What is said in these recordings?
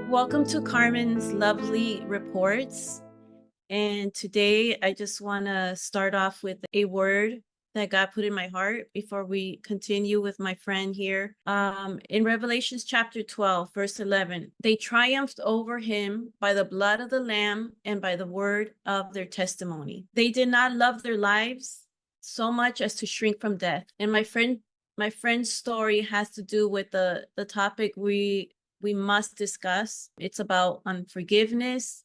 Welcome to Carmen's Lovely Reports. And today I just want to start off with a word that God put in my heart before we continue with my friend here. In Revelations chapter 12, verse 11, they triumphed over him by the blood of the Lamb and by the word of their testimony. They did not love their lives so much as to shrink from death. And my friend's story has to do with the topic we must discuss. It's about unforgiveness,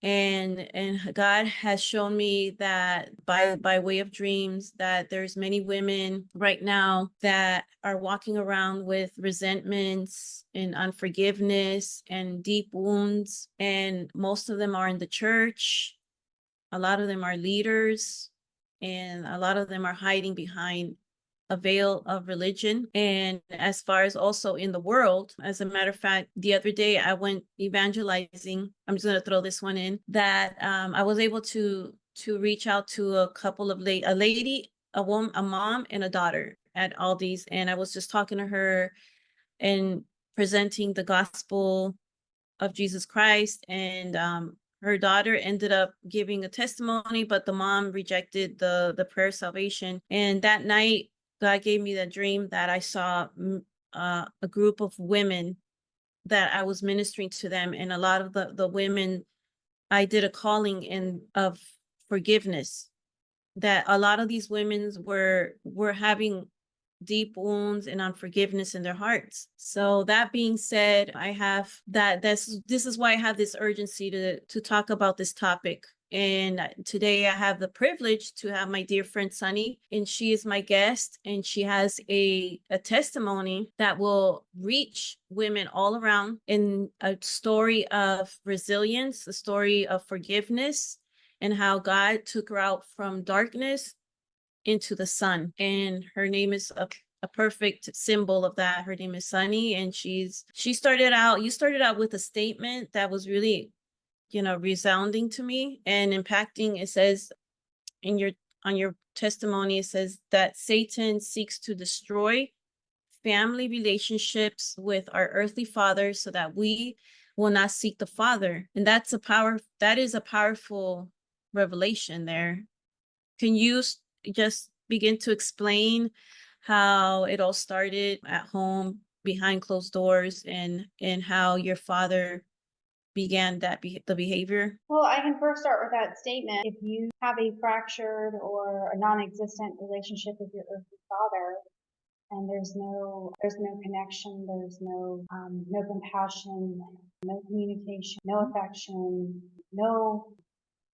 and God has shown me that by way of dreams that there's many women right now that are walking around with resentments and unforgiveness and deep wounds, and most of them are in the church. A lot of them are leaders, and a lot of them are hiding behind a veil of religion. And as far as also in the world, as a matter of fact, the other day I went evangelizing. I'm just going to throw this one in, that I was able to reach out to a couple of a lady, a woman, a mom, and a daughter at Aldi's. And I was just talking to her and presenting the gospel of Jesus Christ. And her daughter ended up giving a testimony, but the mom rejected the prayer of salvation. And that night, God gave me the dream that I saw a group of women that I was ministering to them. And a lot of the women, I did a calling of forgiveness, that a lot of these women were having deep wounds and unforgiveness in their hearts. So that being said, I have this is why I have this urgency to talk about this topic. And today I have the privilege to have my dear friend Sunny, and she is my guest, and she has a testimony that will reach women all around, in a story of resilience, a story of forgiveness, and how God took her out from darkness into the sun. And her name is a perfect symbol of that. Her name is Sunny, and you started out with a statement that was really, resounding to me and impacting. It says on your testimony, it says that Satan seeks to destroy family relationships with our earthly father so that we will not seek the Father. And that is a powerful revelation there. Can you just begin to explain how it all started at home behind closed doors, and how your father began the behavior? Well, I can first start with that statement. If you have a fractured or a non-existent relationship with your earthly father, and there's no connection, there's no compassion, no communication, no affection, no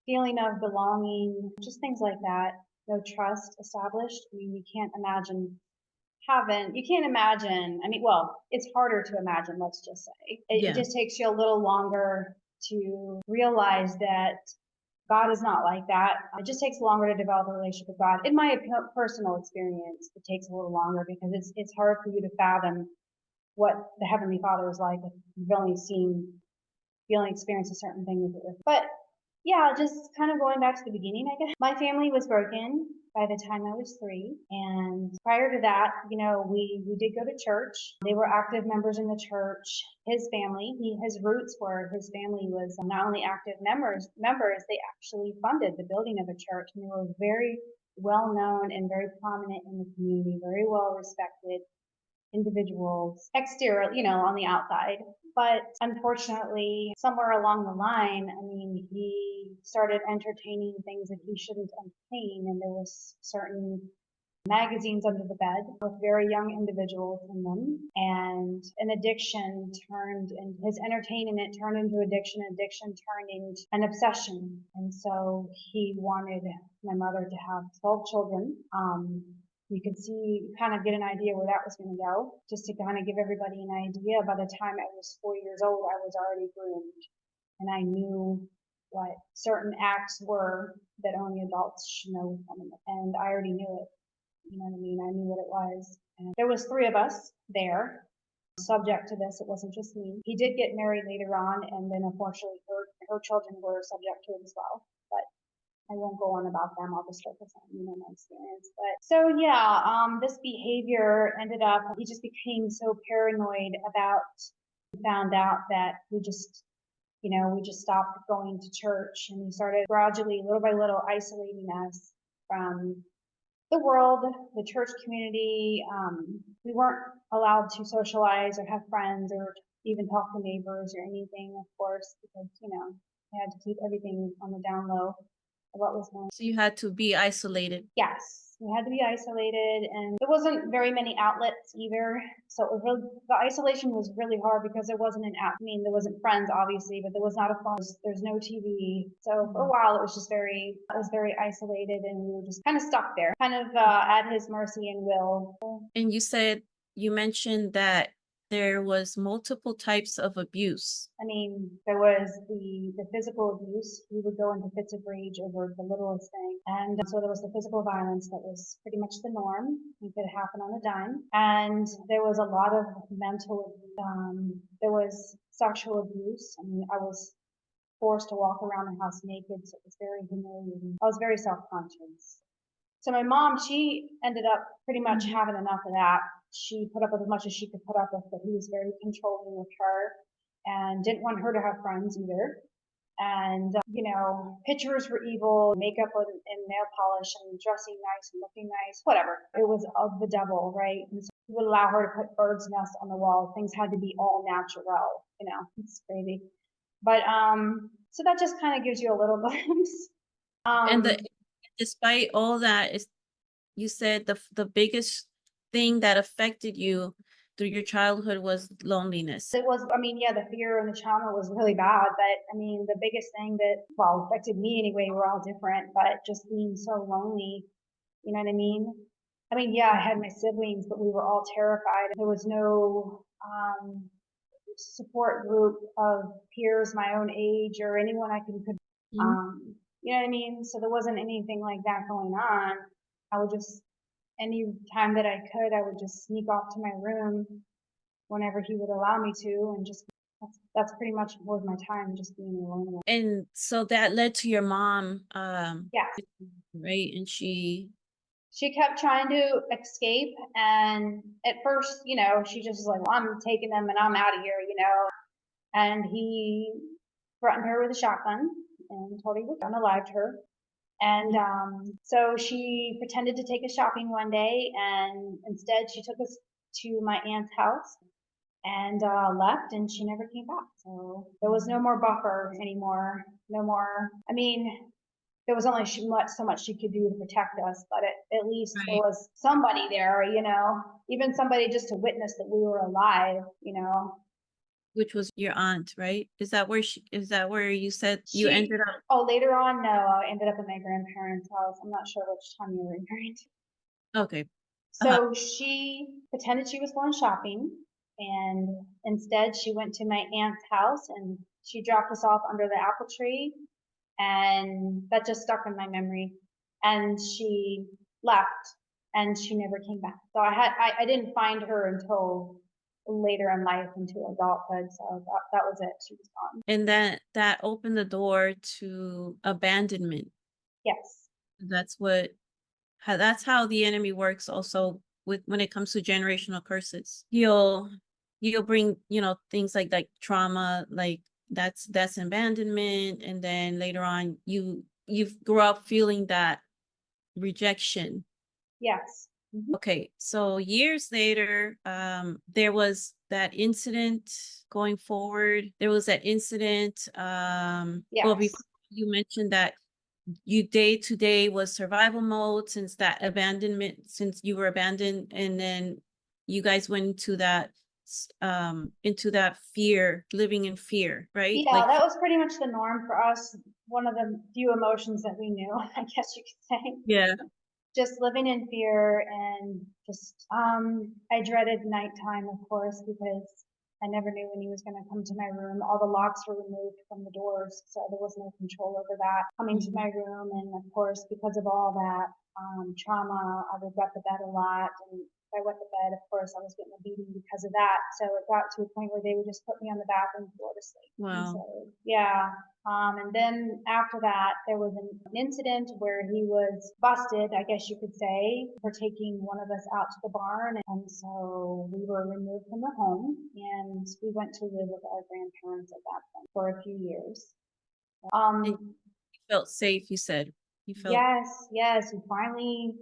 feeling of belonging, just things like that, no trust established. I mean, you can't imagine. I mean, well, it's harder to imagine, let's just say. It just takes you a little longer to realize that God is not like that. It just takes longer to develop a relationship with God. In my personal experience, it takes a little longer because it's hard for you to fathom what the Heavenly Father is like if you only experienced a certain thing with it. But yeah, just kind of going back to the beginning, I guess. My family was broken by the time I was 3. And prior to that, we did go to church. They were active members in the church. His family, his roots were, his family was not only active members, they actually funded the building of a church. And they were very well known and very prominent in the community, very well respected individuals, exterior, on the outside. But unfortunately, somewhere along the line, I mean, he started entertaining things that he shouldn't entertain. And there was certain magazines under the bed with very young individuals in them. And an addiction his entertainment turned into addiction turned into an obsession. And so he wanted my mother to have 12 children. You could kind of get an idea where that was going to go. Just to kind of give everybody an idea, by the time I was 4 years old, I was already groomed. And I knew what certain acts were that only adults should know from them. And I already knew it. You know what I mean? I knew what it was. And there was 3 of us there subject to this. It wasn't just me. He did get married later on, and then unfortunately her children were subject to it as well. But I won't go on about them. I'll just focus on, my experience. But so yeah, this behavior ended up, he just became so paranoid about found out that we just stopped going to church, and we started gradually, little by little, isolating us from the world, the church community. We weren't allowed to socialize or have friends or even talk to neighbors or anything, of course, because, we had to keep everything on the down low of what was going on. So you had to be isolated. Yes, we had to be isolated, and there wasn't very many outlets either. So it was really, the isolation was really hard because there wasn't an out. I mean, there wasn't friends, obviously, but there was not a phone. There's no TV. So for a while, it was very isolated, and we were just kind of stuck there, kind of at his mercy and will. And you mentioned that there was multiple types of abuse. I mean, there was the physical abuse. We would go into fits of rage over the littlest thing. And so there was the physical violence that was pretty much the norm. It could happen on a dime. And there was a lot of mental abuse. There was sexual abuse. I mean, I was forced to walk around the house naked, so it was very humiliating. I was very self-conscious. So my mom, she ended up pretty much having enough of that. She put up with as much as she could put up with, but he was very controlling with her and didn't want her to have friends either. And, pictures were evil, makeup and nail polish and dressing nice and looking nice, whatever. It was of the devil, right? And so he would allow her to put birds' nests on the wall. Things had to be all natural, it's crazy. But, so that just kind of gives you a little glimpse. Despite all that, you said the biggest thing that affected you through your childhood was loneliness. It was, the fear and the trauma was really bad, but the biggest thing that, affected me anyway, we're all different, but just being so lonely, you know what I mean? I had my siblings, but we were all terrified. There was no support group of peers my own age or anyone I could you know what I mean? So there wasn't anything like that going on. I would just, any time that I could, I would just sneak off to my room whenever he would allow me to, and just, that's pretty much was my time, just being alone. And so that led to your mom, Yes. right? And she kept trying to escape, and at first, she just was like, well, I'm taking them and I'm out of here, and he threatened her with a shotgun and told he would unalive her. And so she pretended to take us shopping one day, and instead she took us to my aunt's house and left, and she never came back. So there was no more buffer anymore. No more. There was only so much she could do to protect us, but at least there was somebody there, even somebody just to witness that we were alive, Which was your aunt, right? Is that where you said you ended up? Oh, later on, no, I ended up at my grandparents' house. I'm not sure which time you were referring to. Okay. So she pretended she was going shopping, and instead she went to my aunt's house and she dropped us off under the apple tree, and that just stuck in my memory. And she left, and she never came back. So I didn't find her until later in life, into adulthood. So that was it. She was gone. And that opened the door to abandonment. Yes. That's how the enemy works also when it comes to generational curses. He'll bring, things like trauma, like that's abandonment, and then later on you grow up feeling that rejection. Yes. Okay, so years later, there was that incident. Going forward, there was that incident. Well, before you mentioned that you day to day was survival mode since you were abandoned, and then you guys went into that fear, living in fear, right? Yeah, that was pretty much the norm for us. One of the few emotions that we knew, I guess you could say. Yeah. Just living in fear, and just I dreaded nighttime, of course, because I never knew when he was going to come to my room. All the locks were removed from the doors, so there was no control over that. Coming to my room, and of course, because of all that trauma, I would wet the bed a lot, and I went to bed, of course, I was getting a beating because of that. So it got to a point where they would just put me on the bathroom floor to sleep. And Wow. so, yeah. And then after that, there was an incident where he was busted, I guess you could say, for taking one of us out to the barn. And so we were removed from the home and we went to live with our grandparents at that point for a few years. And Um, you felt safe, you said. You felt yes, we finally,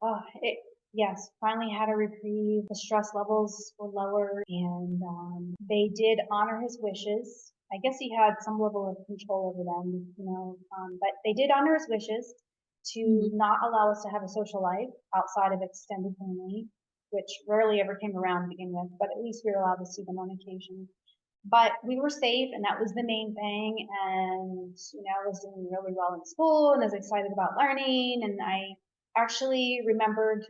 yes, finally had a reprieve. The stress levels were lower and they did honor his wishes. I guess he had some level of control over them, but they did honor his wishes to Mhm. not allow us to have a social life outside of extended family, which rarely ever came around to begin with, but at least we were allowed to see them on occasion. But we were safe, and that was the main thing. And I was doing really well in school, and I was excited about learning. And I actually remembered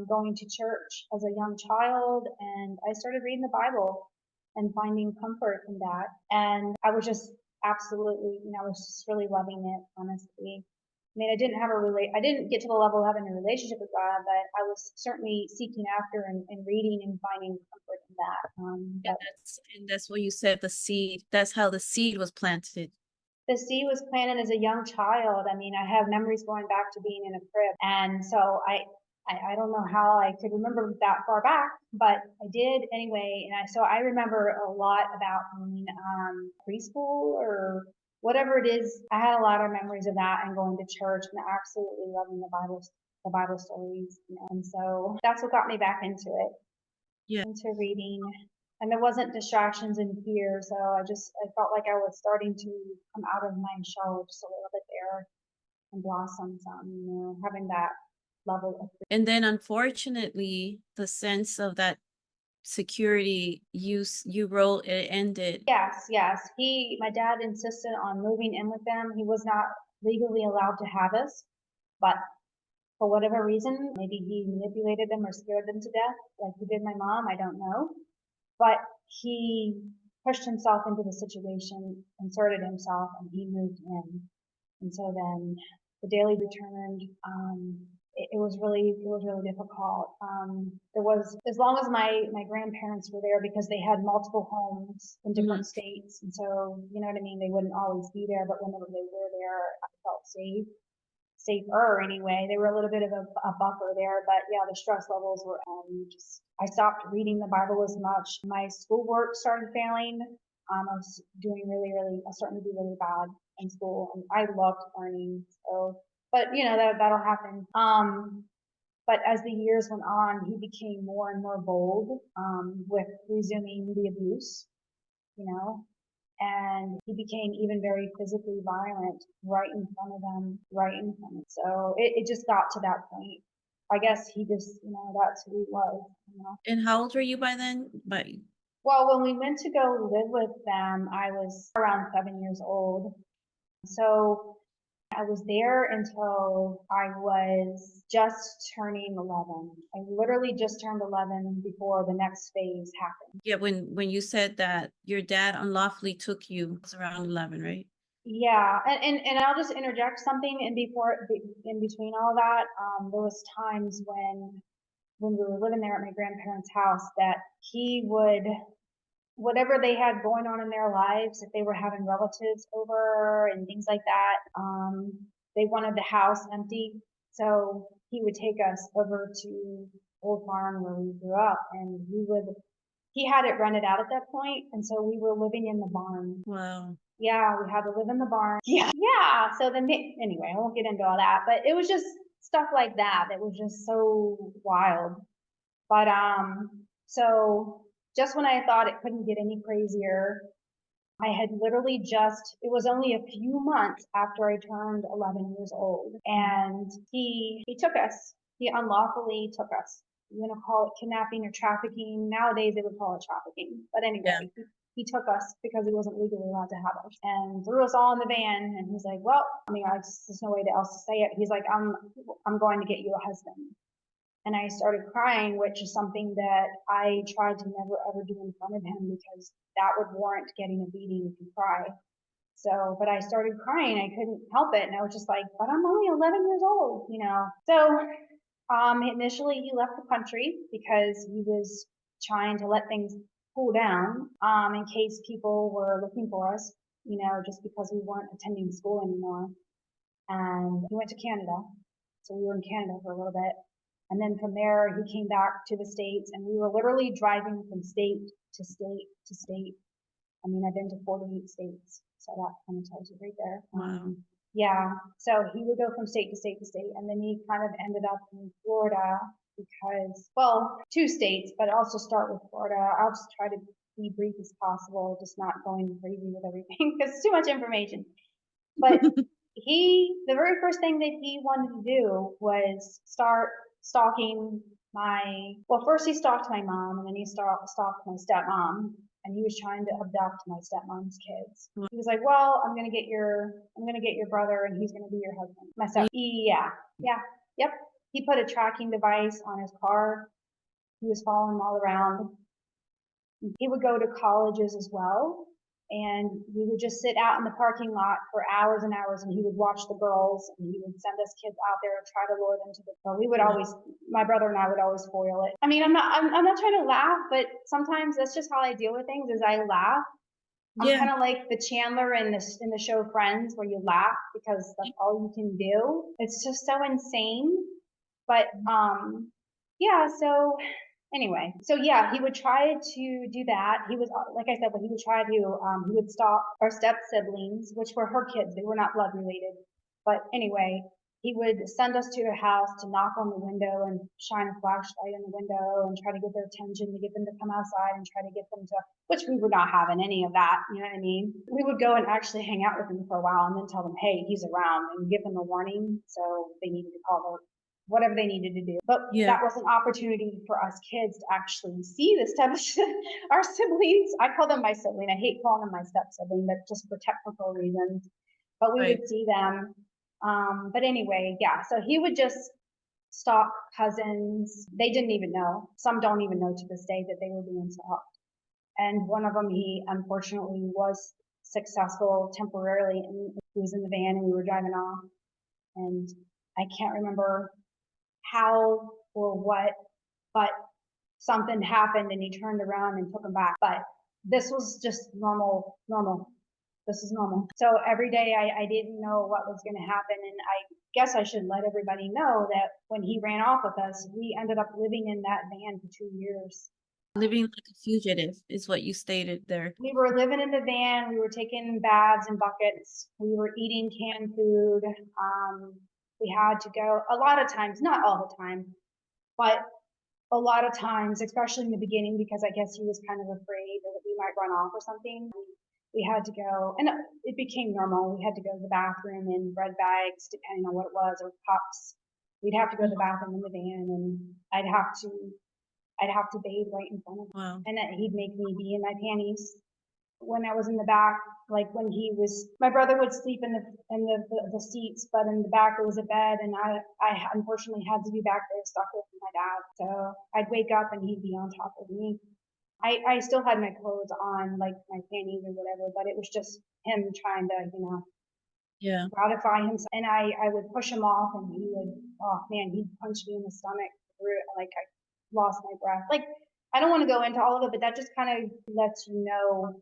going to church as a young child, and I started reading the Bible and finding comfort in that. And I was just absolutely, I was just really loving it, honestly. I mean, I didn't get to the level of having a relationship with God, but I was certainly seeking after and reading and finding comfort in that. Yeah, But that's what you said, the seed. That's how the seed was planted. the seed was planted as a young child. I mean, I have memories going back to being in a crib. And so I don't know how I could remember that far back, but I did anyway. And so I remember a lot about being preschool or whatever it is. I had a lot of memories of that and going to church and absolutely loving the Bible stories. And so that's what got me back into it, Yeah. into reading. And there wasn't distractions and fear. So I felt like I was starting to come out of my shell just a little bit there and blossom some, having that level of freedom. And then unfortunately, the sense of that security you wrote it ended. Yes. My dad insisted on moving in with them. He was not legally allowed to have us, but for whatever reason, maybe he manipulated them or scared them to death like he did my mom. I don't know. But he pushed himself into the situation, inserted himself, and he moved in. And so then the daily returned. It was really difficult. There was, as long as my grandparents were there, because they had multiple homes in Mhm. different states, and so you know what I mean. They wouldn't always be there, but whenever they were there, I felt safer anyway. They were a little bit of a buffer there, but yeah, the stress levels were I stopped reading the Bible as much. My schoolwork started failing. I was doing I was starting to do really bad in school, and I loved learning. So, but that'll happen. But as the years went on, he became more and more bold with resuming the abuse. You know, and he became even very physically violent right in front of them, right in front of them. So it just got to that point. I guess he just, that's who he was. And how old were you by then? But Well, when we went to go live with them, I was around 7 years old. So I was there until I was just turning 11. I literally just turned 11 before the next phase happened. yeah, when you said that your dad unlawfully took you, it was around 11, right? Yeah, and I'll just interject something in between all that. There was times when we were living there at my grandparents' house that he would, whatever they had going on in their lives, if they were having relatives over and things like that, they wanted the house empty, so he would take us over to Old Farm where we grew up, and he had it rented out at that point, and so we were living in the barn. Wow. Yeah, we had to live in the barn. Yeah. So then, anyway, I won't get into all that, but it was just stuff like that that was just so wild. But so just when I thought it couldn't get any crazier, I had literally it was only a few months after I turned 11 years old, and he took us. He unlawfully took us. You want to call it kidnapping or trafficking? Nowadays they would call it trafficking. But Yeah. anyway, he took us because he wasn't legally allowed to have us, and threw us all in the van. And he's like, "Well, I mean, there's no way else to say it." He's like, I'm going to get you a husband." And I started crying, which is something that I tried to never ever do in front of him because that would warrant getting a beating if you cry. So, but I started crying. I couldn't help it. And I was just like, but I'm only 11 years old. So Initially he left the country because he was trying to let things cool down, in case people were looking for us, just because we weren't attending school anymore. And he went to Canada. So we were in Canada for a little bit. And then from there, he came back to the States, and we were literally driving from state to state to state. I mean, I've been to 48 states, so that kind of tells you right there. Wow. Yeah, so he would go from state to state to state, and then he kind of ended up in Florida because, well, two states, but also start with Florida. I'll just try to be brief as possible, just not going crazy with everything because it's too much information. But the very first thing that he wanted to do was start stalking well, first he stalked my mom, and then he stalked my stepmom, and he was trying to abduct my stepmom's kids. He was like, well, I'm going to get your brother, and he's going to be your husband. Yep. He put a tracking device on his car. He was following him all around. He would go to colleges as well, and we would just sit out in the parking lot for hours and hours, and he would watch the girls, and he would send us kids out there and try to lure them to the we would always, my brother and I would always foil it. I mean, I'm not trying to laugh, but sometimes that's just how I deal with things, is I laugh. I'm kind of like the Chandler in the show Friends, where you laugh because that's all you can do. It's just so insane. But yeah, so anyway, so yeah, he would try to do that. He was, like I said, but he would try to, he would stalk our step siblings, which were her kids. They were not blood related. But anyway, he would send us to their house to knock on the window and shine a flashlight in the window and try to get their attention, to get them to come outside and try to get them to, which we were not having any of that. You know what I mean? We would go and actually hang out with them for a while and then tell them, hey, he's around, and give them a warning. So they needed to call their whatever they needed to do. But that was an opportunity for us kids to actually see this type of our siblings. I call them my sibling. I hate calling them my step sibling, but just for technical reasons. But we would see them. But anyway, yeah. So he would just stalk cousins. They didn't even know. Some don't even know to this day that they were being stalked. And one of them, he unfortunately was successful temporarily, and he was in the van and we were driving off. And I can't remember how or what, but something happened and he turned around and took him back. But this was just normal. This is normal. So every day I didn't know what was going to happen. And I guess I should let everybody know that when he ran off with us, we ended up living in that van for 2 years. Living like a fugitive is what you stated there. We were living in the van. We were taking baths in buckets. We were eating canned food. We had to go a lot of times, not all the time, but a lot of times, especially in the beginning, because I guess he was kind of afraid that we might run off or something. We had to go, and it became normal. We had to go to the bathroom in bread bags, depending on what it was, or cups. We'd have to go to the bathroom in the van, and I'd have to bathe right in front of him. Wow. And then he'd make me be in my panties when I was in the back. Like when my brother would sleep in the seats, but in the back there was a bed, and I unfortunately had to be back there stuck with my dad. So I'd wake up and he'd be on top of me. I still had my clothes on, like my panties or whatever, but it was just him trying to, gratify himself. And I would push him off, and he'd punch me in the stomach through it. Like I lost my breath. Like, I don't want to go into all of it, but that just kind of lets you know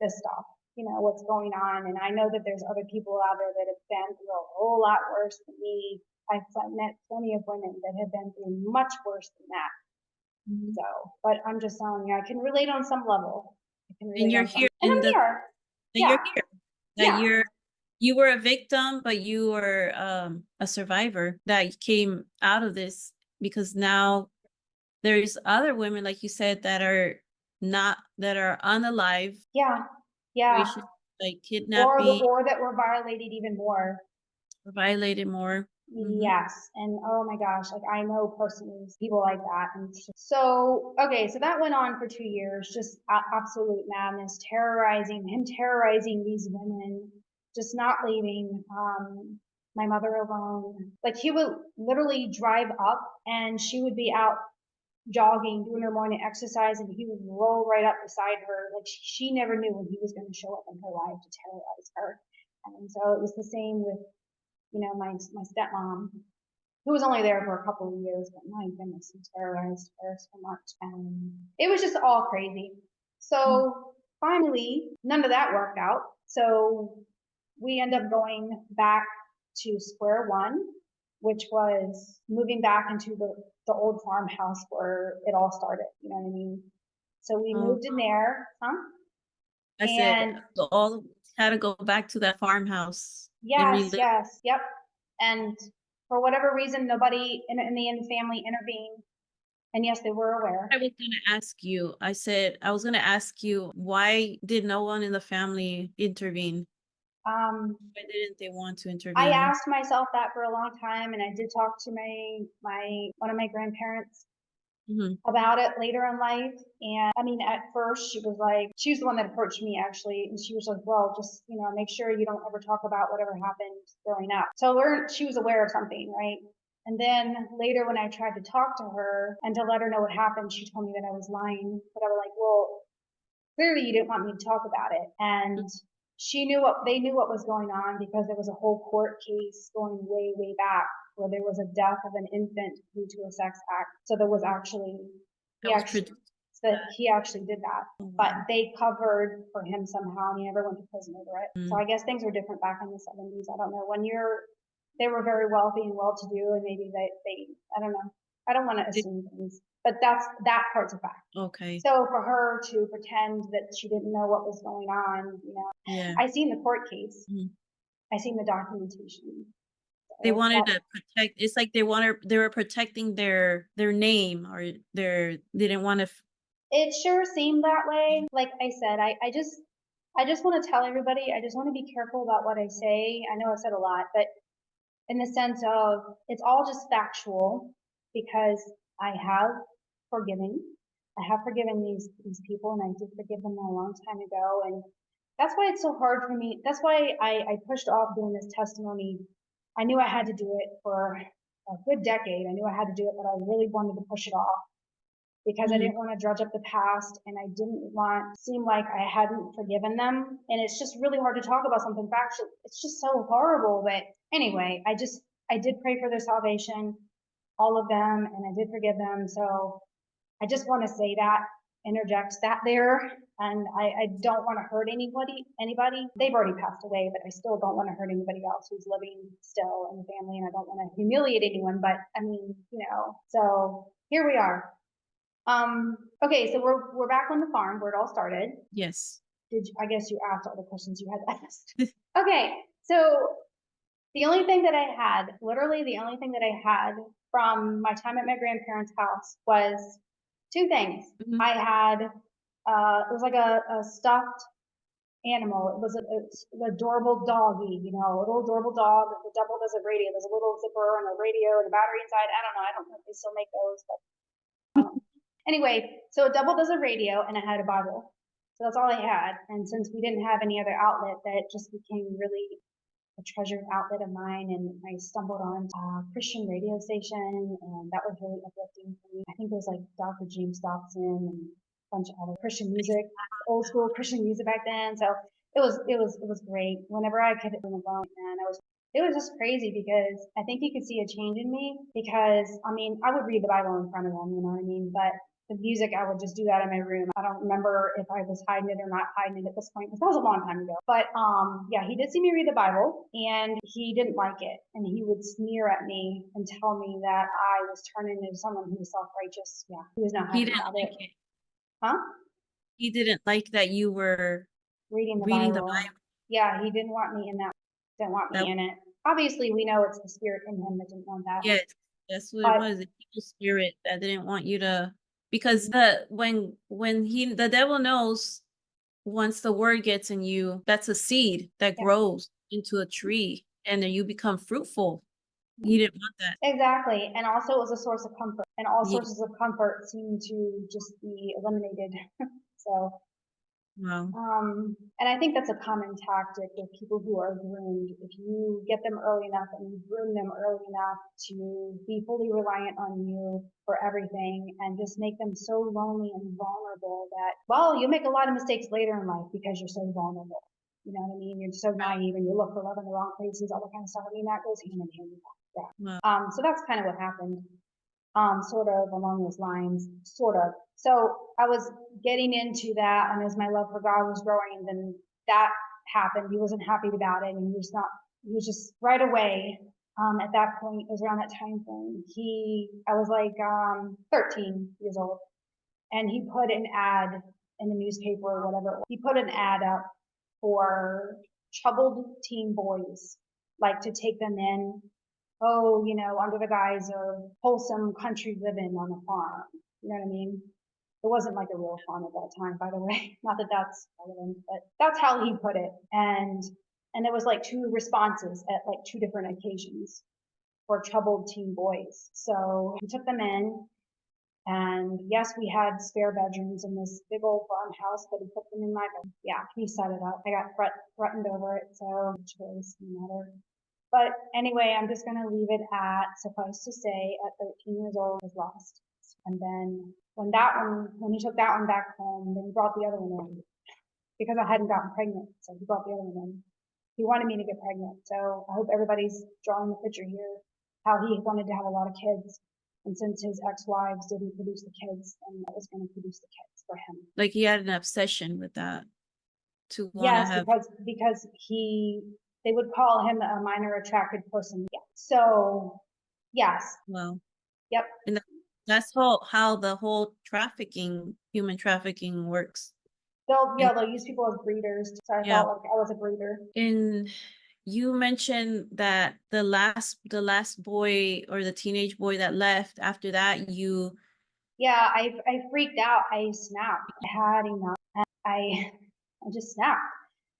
this stuff, what's going on. And I know that there's other people out there that have been through a whole lot worse than me. I've met plenty of women that have been through much worse than that. So, but I'm just telling you, I can relate on some level. And you're here. And I'm here. You're here. Yeah. You were a victim, but you were a survivor that came out of this, because now there's other women, like you said, that are unalive. Yeah. Like kidnapping. Or that were violated even more. Violated more. Yes. And oh my gosh, like I know personally people like that. And so, okay, so that went on for 2 years, just absolute madness, terrorizing these women, just not leaving my mother alone. Like he would literally drive up and she would be out jogging, doing her morning exercise, and he would roll right up beside her. Like she never knew when he was going to show up in her life to terrorize her. And so it was the same with my stepmom. who was only there for a couple of years, but my goodness, he terrorized her so much. And it was just all crazy. So finally, none of that worked out. So we end up going back to square one, which was moving back into the old farmhouse where it all started. You know what I mean? So we Oh, moved in there, huh? I said And all had to go back to that farmhouse and yes, relive. yes, yep. And for whatever reason, nobody in the family intervened. And yes, they were aware. I was gonna ask you. I said I was gonna ask you, why did no one in the family intervene? Um, Why didn't they want to I intervene? asked myself that for a long time, and I did talk to my one of my grandparents Hmm. about it later in life. And I mean, at first she was like, she's the one that approached me actually, and she was like, well, just make sure you don't ever talk about whatever happened growing up. So I learned she was aware of something, right? And then later, when I tried to talk to her and to let her know what happened, she told me that I was lying. But I was like, well, clearly you didn't want me to talk about it. And they knew what was going on because there was a whole court case going way, way back where there was a death of an infant due to a sex act. So there was actually, he That was actually, produced. that he actually did that, Oh, but wow. they covered for him somehow and he never went to prison over it. So Mm. I guess things were different back in the 70s. I don't know. They were very wealthy and well to do and maybe I don't know. I don't want to Did- assume things, but that part's a fact. Okay. So for her to pretend that she didn't know what was going on, Yeah. I seen the court case. Mhm. I seen the documentation. They So wanted that, to protect. It's like they were protecting their name, or they didn't want to. it sure seemed that way. Like I said, I just want to tell everybody, I just want to be careful about what I say. I know I've said a lot, but in the sense of it's all just factual because I have forgiven. I have forgiven these people and I did forgive them a long time ago. And that's why it's so hard for me. That's why I pushed off doing this testimony. I knew I had to do it for a good decade. I knew I had to do it, but I really wanted to push it off because I Mhm. didn't want to drudge up the past and I didn't want to seem like I hadn't forgiven them. And it's just really hard to talk about something factual. It's just so horrible. But anyway, I did pray for their salvation, all of them, and I did forgive them. So I just want to say that, interject that there. And I don't want to hurt anybody. They've already passed away, but I still don't want to hurt anybody else who's living still in the family. And I don't want to humiliate anyone, but I mean, so here we are. Okay, so we're back on the farm where it all started. Yes. I guess you asked all the questions you had asked. Okay, so the only thing that I had, literally the only thing that I had from my time at my grandparents' house was two things. Mhm. I had it was like a stuffed animal. It was an adorable doggy, a little adorable dog that doubled as a radio. There's a little zipper and a radio and a battery inside. I don't know. I don't know if they still make those, but anyway, so it doubled as a radio and it had a Bible. So that's all I had. And since we didn't have any other outlet, that just became really a treasured outlet of mine. And I stumbled on a Christian radio station and that was really uplifting for me. I think it was like Dr. James Dobson and a bunch of other Christian music, old school Christian music back then. So it was great. Whenever I could on the phone, and it was just crazy because I think you could see a change in me because I mean I would read the Bible in front of them, you know what I mean? But the music, I would just do that in my room. I don't remember if I was hiding it or not hiding it at this point because that was a long time ago. But yeah, he did see me read the Bible and he didn't like it. And he would sneer at me and tell me that I was turning into someone who was self-righteous. Yeah, he was not He happy didn't about it. like it. Huh? He didn't like that you were Reading the reading the Bible. Bible. Yeah, he didn't want me in that. Didn't want That me in it. Obviously, we know it's the spirit in him that didn't want that. Yes, that's what it But was. The evil spirit that didn't want you to, because the devil knows once the word gets in you, that's a seed that yeah. grows into a tree, and then you become fruitful. He didn't want that. Exactly. And also it was a source of comfort. And all Yeah. sources of comfort seem to just be eliminated. So, Wow. and I think that's a common tactic with people who are groomed. If you get them early enough and you groom them early enough to be fully reliant on you for everything and just make them so lonely and vulnerable that, well, you make a lot of mistakes later in life because you're so vulnerable. You know what I mean? You're so naive and you look for love in the wrong places, all that kind of stuff. I mean, that goes hand in hand with that. Yeah. Wow. So that's kind of what happened. Sort of along those lines, sort of. So I was getting into that, and as my love for God was growing, then that happened. He wasn't happy about it, and he was just right away. At that point, it was around that time frame. I was like 13 years old, and he put an ad in the newspaper or whatever. He put an ad up for troubled teen boys, like to take them in, under the guise of wholesome country living on a farm. You know what I mean? It wasn't like a real farm at that time, by the way. Not that that's relevant, but that's how he put it. And there was like two responses at like two different occasions for troubled teen boys. So he took them in, and yes, we had spare bedrooms in this big old farmhouse, but he put them in my bed. Yeah, he set it up. I got threatened over it, so choice no matter. But anyway, I'm just going to leave it at, suffice to say, at 13 years old, I was lost. And then when he took that one back home, then he brought the other one in because I hadn't gotten pregnant. So he brought the other one in. He wanted me to get pregnant. So I hope everybody's drawing the picture here, how he wanted to have a lot of kids. And since his ex-wives didn't produce the kids, then I was going to produce the kids for him. Like he had an obsession with that to want to Yes, have. because they would call him a minor attracted person. Yeah. So yes. Well, Yep. and that's how the whole human trafficking works. They'll use people as breeders. So I Yeah. felt like I was a breeder. And you mentioned that the last boy or the teenage boy that left after that, Yeah, I freaked out. I snapped. I had enough. And I just snapped.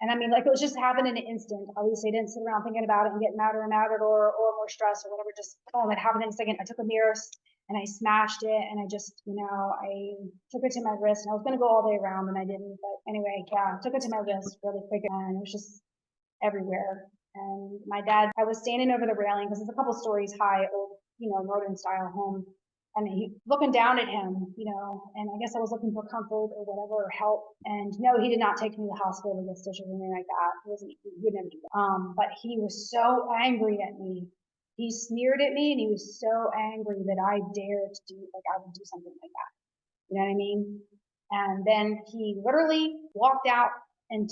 And I mean, like, it was just happening in an instant. Obviously, I didn't sit around thinking about it and get madder and madder or more stressed or whatever. Just, it happened in a second. I took a mirror and I smashed it, and I just, I took it to my wrist, and I was going to go all the way around, and I didn't. But anyway, yeah, I took it to my wrist really quick, and it was just everywhere. And my dad, I was standing over the railing because it's a couple stories high, old, northern style home. And he looking down at him, and I guess I was looking for comfort or whatever, or help. And no, he did not take me to the hospital to get stitches or anything like that. He would never do that. But he was so angry at me. He sneered at me, and he was so angry that I dared to I would do something like that. You know what I mean? And then he literally walked out and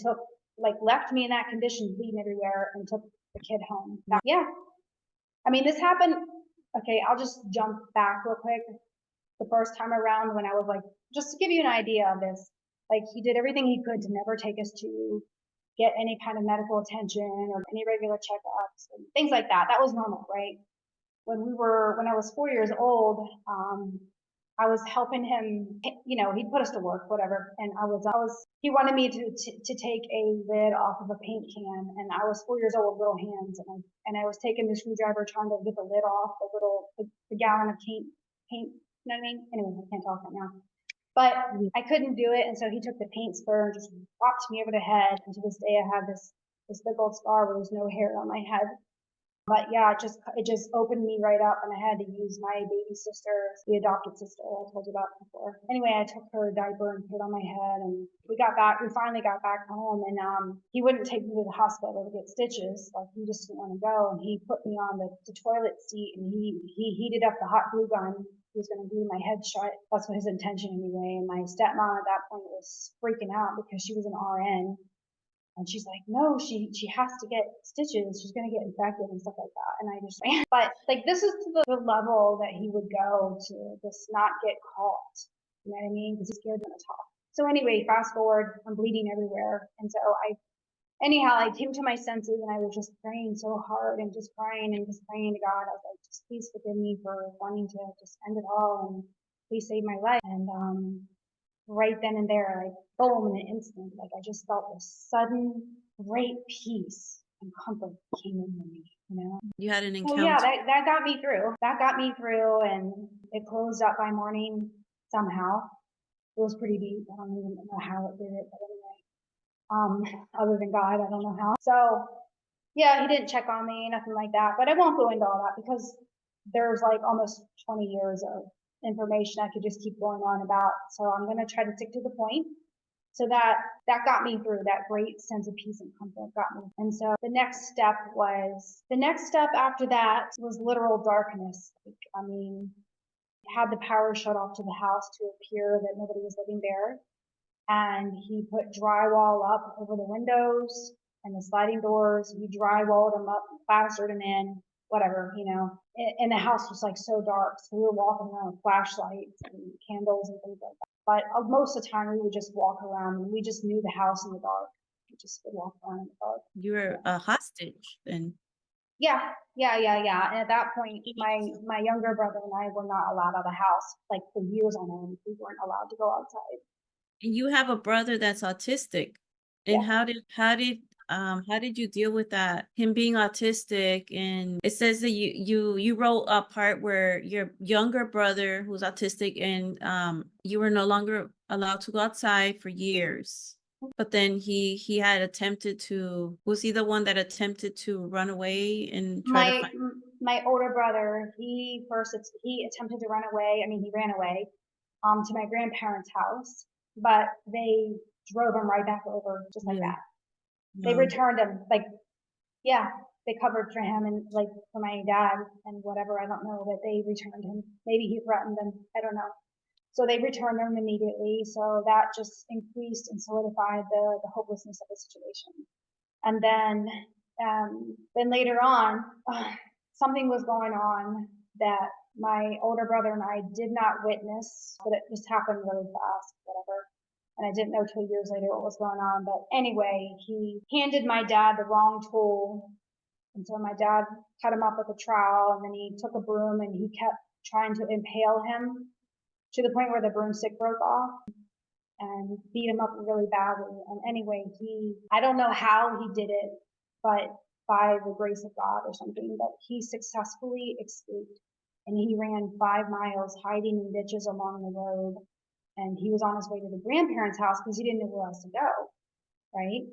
left me in that condition, bleeding everywhere, and took the kid home. Yeah. I mean, this happened. Okay, I'll just jump back real quick. The first time around when I was just to give you an idea of this, he did everything he could to never take us to get any kind of medical attention or any regular checkups and things like that. That was normal, right? When I was 4 years old, I was helping him, he'd put us to work, whatever. And he wanted me to take a lid off of a paint can. And I was 4 years old with little hands. And I was taking the screwdriver trying to get the lid off the gallon of paint, you know what I mean? Anyway, I can't talk right now. But I couldn't do it. And so he took the paint spur and just whopped me over the head. And to this day, I have this big old scar where there's no hair on my head. But yeah, it just opened me right up, and I had to use my baby sister, the adopted sister I told you about before. Anyway, I took her diaper and put it on my head, and we finally got back home, and he wouldn't take me to the hospital to get stitches, he just didn't want to go, and he put me on the toilet seat, and he heated up the hot glue gun. He was going to glue my head shut. That's what his intention anyway. And my stepmom at that point was freaking out because she was an RN. And she's like, no, she has to get stitches. She's going to get infected and stuff like that. And I just, but this is to the level that he would go to just not get caught. You know what I mean? Because he's scared to talk. So anyway, fast forward, I'm bleeding everywhere. And so I came to my senses, and I was just praying so hard and just praying to God. I was like, just please forgive me for wanting to just end it all, and please save my life. And right then and there, boom, in an instant, I just felt this sudden great peace and comfort came into me, You had an encounter. So yeah, that got me through. That got me through, and it closed up by morning somehow. It was pretty deep. I don't even know how it did it, but anyway, other than God, I don't know how. So yeah, he didn't check on me, nothing like that. But I won't go into all that because there's almost 20 years of information I could just keep going on about. So I'm going to try to stick to the point. So that got me through. That great sense of peace and comfort got me. And so the next step after that was literal darkness. I mean, had the power shut off to the house to appear that nobody was living there. And he put drywall up over the windows and the sliding doors. He drywalled them up, plastered them in, whatever, And the house was like so dark. So we were walking around with flashlights and candles and things like that. But most of the time we would just walk around and we just knew the house in the dark. We just would walk around in the dark. You were a hostage then. Yeah. And at that point, my younger brother and I were not allowed out of the house, like for years on end. We weren't allowed to go outside. And you have a brother that's autistic. And Yeah. how did you deal with that? Him being autistic, and it says that you wrote a part where your younger brother who's autistic and you were no longer allowed to go outside for years. But then he had attempted to, was he the one that attempted to run away and try to find? My older brother, he attempted to run away. I mean, he ran away to my grandparents' house, but they drove him right back over just like that. They returned him, like, yeah, they covered for him and like for my dad and whatever. I don't know, but they returned him. Maybe he threatened them. I don't know. So they returned him immediately. So that just increased and solidified the hopelessness of the situation. And then later on, something was going on that my older brother and I did not witness, but it just happened really fast, whatever. And I didn't know till years later what was going on. But anyway, he handed my dad the wrong tool. And so my dad cut him up with a trowel, and then he took a broom and he kept trying to impale him to the point where the broomstick broke off and beat him up really badly. And anyway, I don't know how he did it, but by the grace of God or something, but he successfully escaped. And he ran 5 miles hiding in ditches along the road. And he was on his way to the grandparents' house because he didn't know where else to go, right?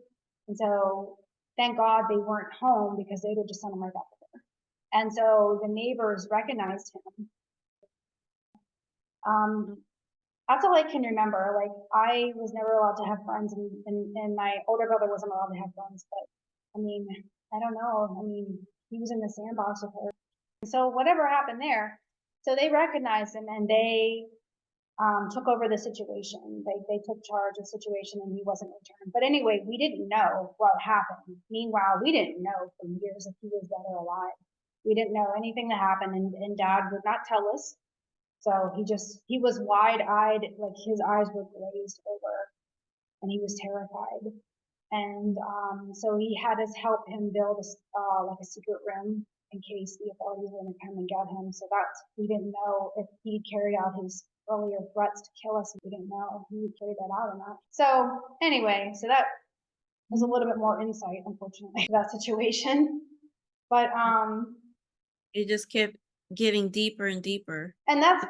And so thank God they weren't home because they would just send him right back there. And so the neighbors recognized him. That's all I can remember. Like, I was never allowed to have friends, and my older brother wasn't allowed to have friends. But I mean, I don't know. I mean, he was in the sandbox with her. So whatever happened there, so they recognized him and they took over the situation. They took charge of the situation and he wasn't returned. But anyway, we didn't know what happened. Meanwhile, we didn't know for years if he was dead or alive. We didn't know anything that happened, and Dad would not tell us. So he was wide-eyed, like his eyes were glazed over, and he was terrified. And so he had us help him build like a secret room in case the authorities were going to come and get him. So we didn't know if he'd carry out his earlier threats to kill us. We didn't know if he would carry that out or not. So anyway, so that was a little bit more insight, unfortunately, to that situation. But it just kept getting deeper and deeper. And that's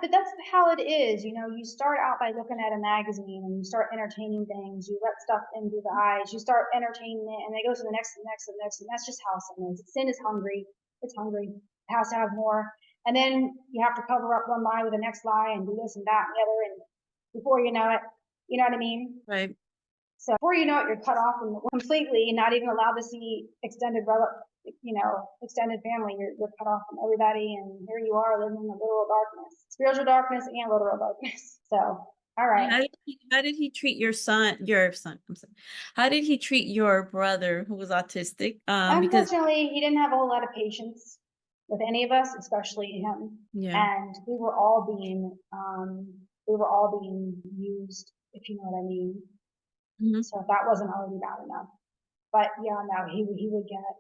how it is. You start out by looking at a magazine and you start entertaining things. You let stuff in through the eyes. You start entertaining it, and it goes to the next, and the next, and the next. And that's just how sin is. Sin is hungry. It's hungry. It has to have more. And then you have to cover up one lie with the next lie and do this and that and the other. And before you know it, you know what I mean? Right. So before you know it, you're cut off completely and not even allowed to see extended family. You're cut off from everybody, and here you are living in the literal darkness, spiritual darkness and literal darkness. So, all right. How did he treat your son? I'm sorry. How did he treat your brother who was autistic? Unfortunately, he didn't have a whole lot of patience with any of us, especially him. Yeah. And we were all being used, if you know what I mean. Mm-hmm. So that wasn't already bad enough. But yeah, no, he would get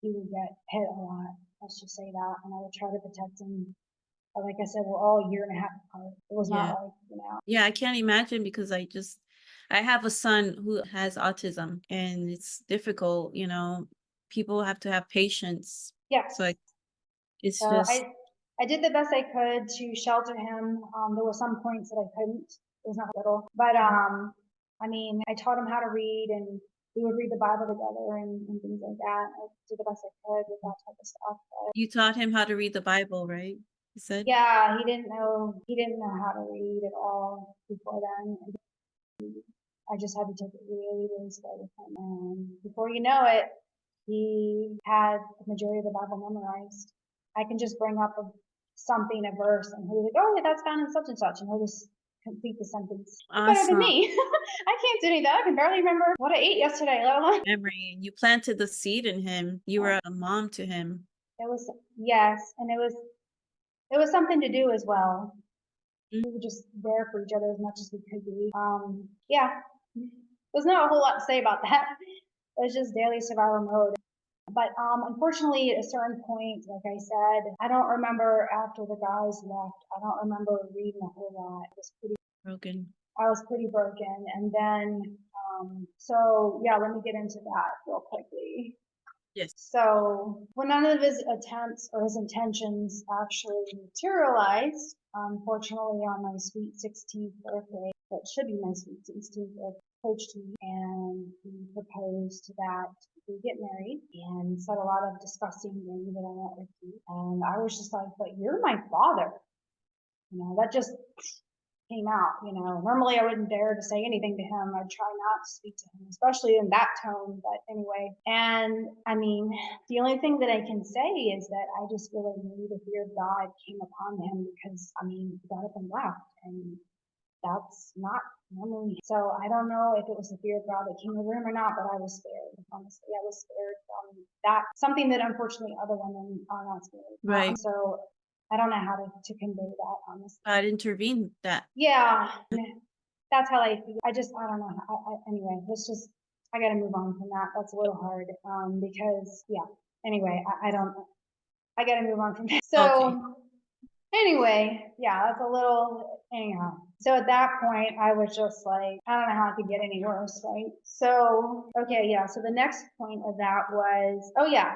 hit a lot. Let's just say that. And I would try to protect him. But like I said, we're all a year and a half apart. It was not like, Yeah, I can't imagine because I have a son who has autism, and it's difficult, people have to have patience. Yes. So it's so just. I did the best I could to shelter him. There were some points that I couldn't. It was not little. But I mean, I taught him how to read, and we would read the Bible together and things like that. I did the best I could with that type of stuff. But you taught him how to read the Bible, right? You said? Yeah, he didn't know how to read at all before then. I just had to take it really, really slow with him. And before you know it, he had the majority of the Bible memorized. I can just bring up a verse, and he'll be like, oh, yeah, that's found in such and such. And he'll just complete the sentence better than Awesome me. I can't do any of that. I can barely remember what I ate yesterday, let alone. memory. You planted the seed in him. You were a mom to him. It was, yes, and it was something to do as well. Mm. We were just there for each other as much as we could be. Yeah, there's not a whole lot to say about that. It was just daily survival mode. But unfortunately, at a certain point, like I said, I don't remember after the guys left. I don't remember reading a whole lot. Broken. I was pretty broken. And then, so yeah, let me get into that real quickly. Yes. So when none of his attempts or his intentions actually materialized, unfortunately on my sweet 16th birthday, that should be my sweet 16th birthday, approached me and he proposed that we get married and said a lot of disgusting things that I won't repeat. And I was just like, but you're my father. That just came out, Normally I wouldn't dare to say anything to him. I'd try not to speak to him, especially in that tone. But anyway, and I mean, the only thing that I can say is that I just feel like maybe the fear of God came upon him because, he got up and left. And that's not normally. So I don't know if it was the fear of God that came over him or not, but I was scared. Honestly, I was scared from that. Something that unfortunately other women are not scared. Right. So I don't know how to convey that, honestly. God intervened that. Yeah, that's how I feel. I don't know. Anyway, I got to move on from that. That's a little hard, because, yeah, anyway, I got to move on from that. So, Okay. anyway, yeah, that's a little, anyhow. So at that point, I was just like, I don't know how it could get any worse, right? So, okay, yeah. So the next point of that was, oh yeah.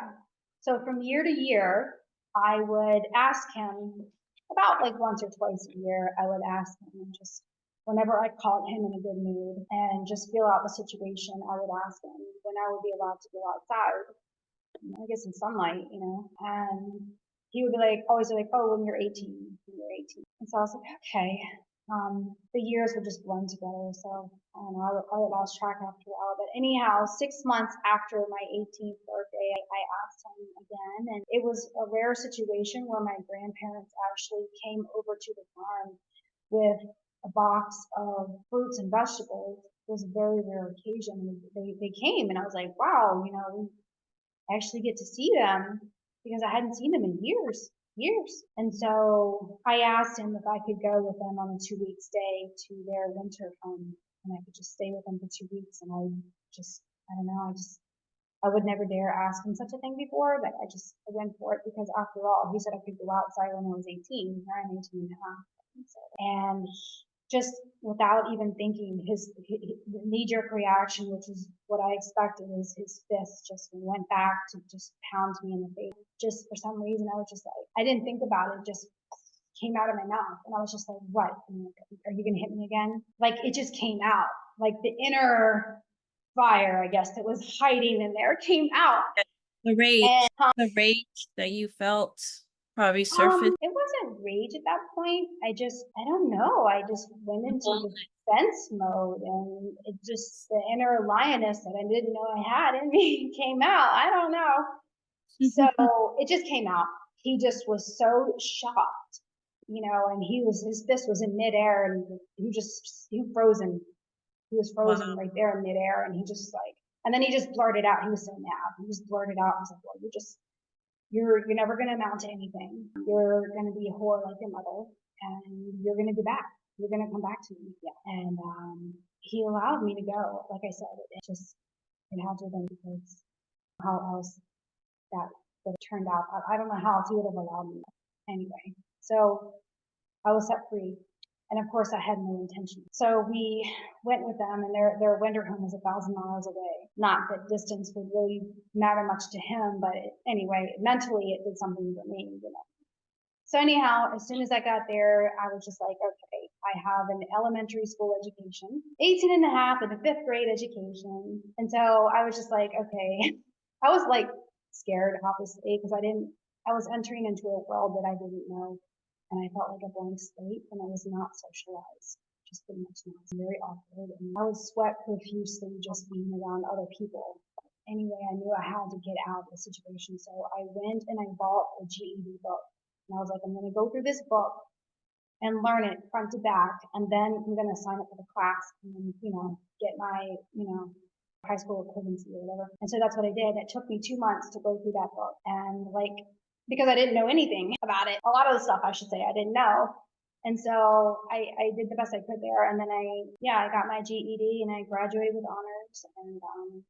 So from year to year, I would ask him about like once or twice a year, I would ask him and just whenever I caught him in a good mood and just feel out the situation, I would ask him when I would be allowed to go outside, I guess in sunlight, and he would be like, always like, oh, when you're 18, when you're 18. And so I was like, okay. The years would just blend together. So I don't know, I lost track after a while. But anyhow, 6 months after my 18th birthday, I asked him again. And it was a rare situation where my grandparents actually came over to the farm with a box of fruits and vegetables. It was a very rare occasion. They came and I was like, wow, I actually get to see them because I hadn't seen them in years. And so I asked him if I could go with them on a 2 week stay to their winter home and I could just stay with them for 2 weeks. And I don't know, I would never dare ask him such a thing before, but I went for it because after all, he said I could go outside when I was 18. Here I'm 18 and a half. And just without even thinking, his knee-jerk reaction, which is what I expected, is his fist just went back to just pound me in the face. Just for some reason, I was just like, I didn't think about it, just came out of my mouth. And I was just like, what? Are you going to hit me again? Like, it just came out. Like the inner fire, I guess, that was hiding in there came out. The rage, And the rage that you felt probably surfaced. it wasn't rage at that point. I don't know. I just went into defense mode and it just, the inner lioness that I didn't know I had in me came out. I don't know. So it just came out. He just was so shocked, and his fist was in midair and he frozen. He was frozen Wow. right there in midair and and then he just blurted out. He was so mad. He just blurted out. I was like, well, you're never going to amount to anything. You're going to be a whore like your mother, and you're going to go back. You're going to come back to me. Yeah. And he allowed me to go. Like I said, it had to have been because how else that would have turned out. I don't know how else he would have allowed me. Anyway, so I was set free. And of course, I had no intention. So we went with them, and their winter home was 1,000 miles away. Not that distance would really matter much to him, but anyway, mentally it did something for me. So anyhow, as soon as I got there, I was just like, okay, I have an elementary school education, 18 and a half, and a 5th grade education. And so I was just like, okay, I was like scared, obviously, because I was entering into a world that I didn't know. And I felt like a blank slate and I was not socialized, just pretty much not. It's very awkward. And I would sweat profusely just being around other people. Anyway, I knew I had to get out of the situation. So I went and I bought a GED book. And I was like, I'm going to go through this book and learn it front to back. And then I'm going to sign up for the class and, get my, high school equivalency or whatever. And so that's what I did. It took me 2 months to go through that book. And because I didn't know anything about it, a lot of the stuff I should say I didn't know. And so I did the best I could there. And then I got my GED and I graduated with honors. And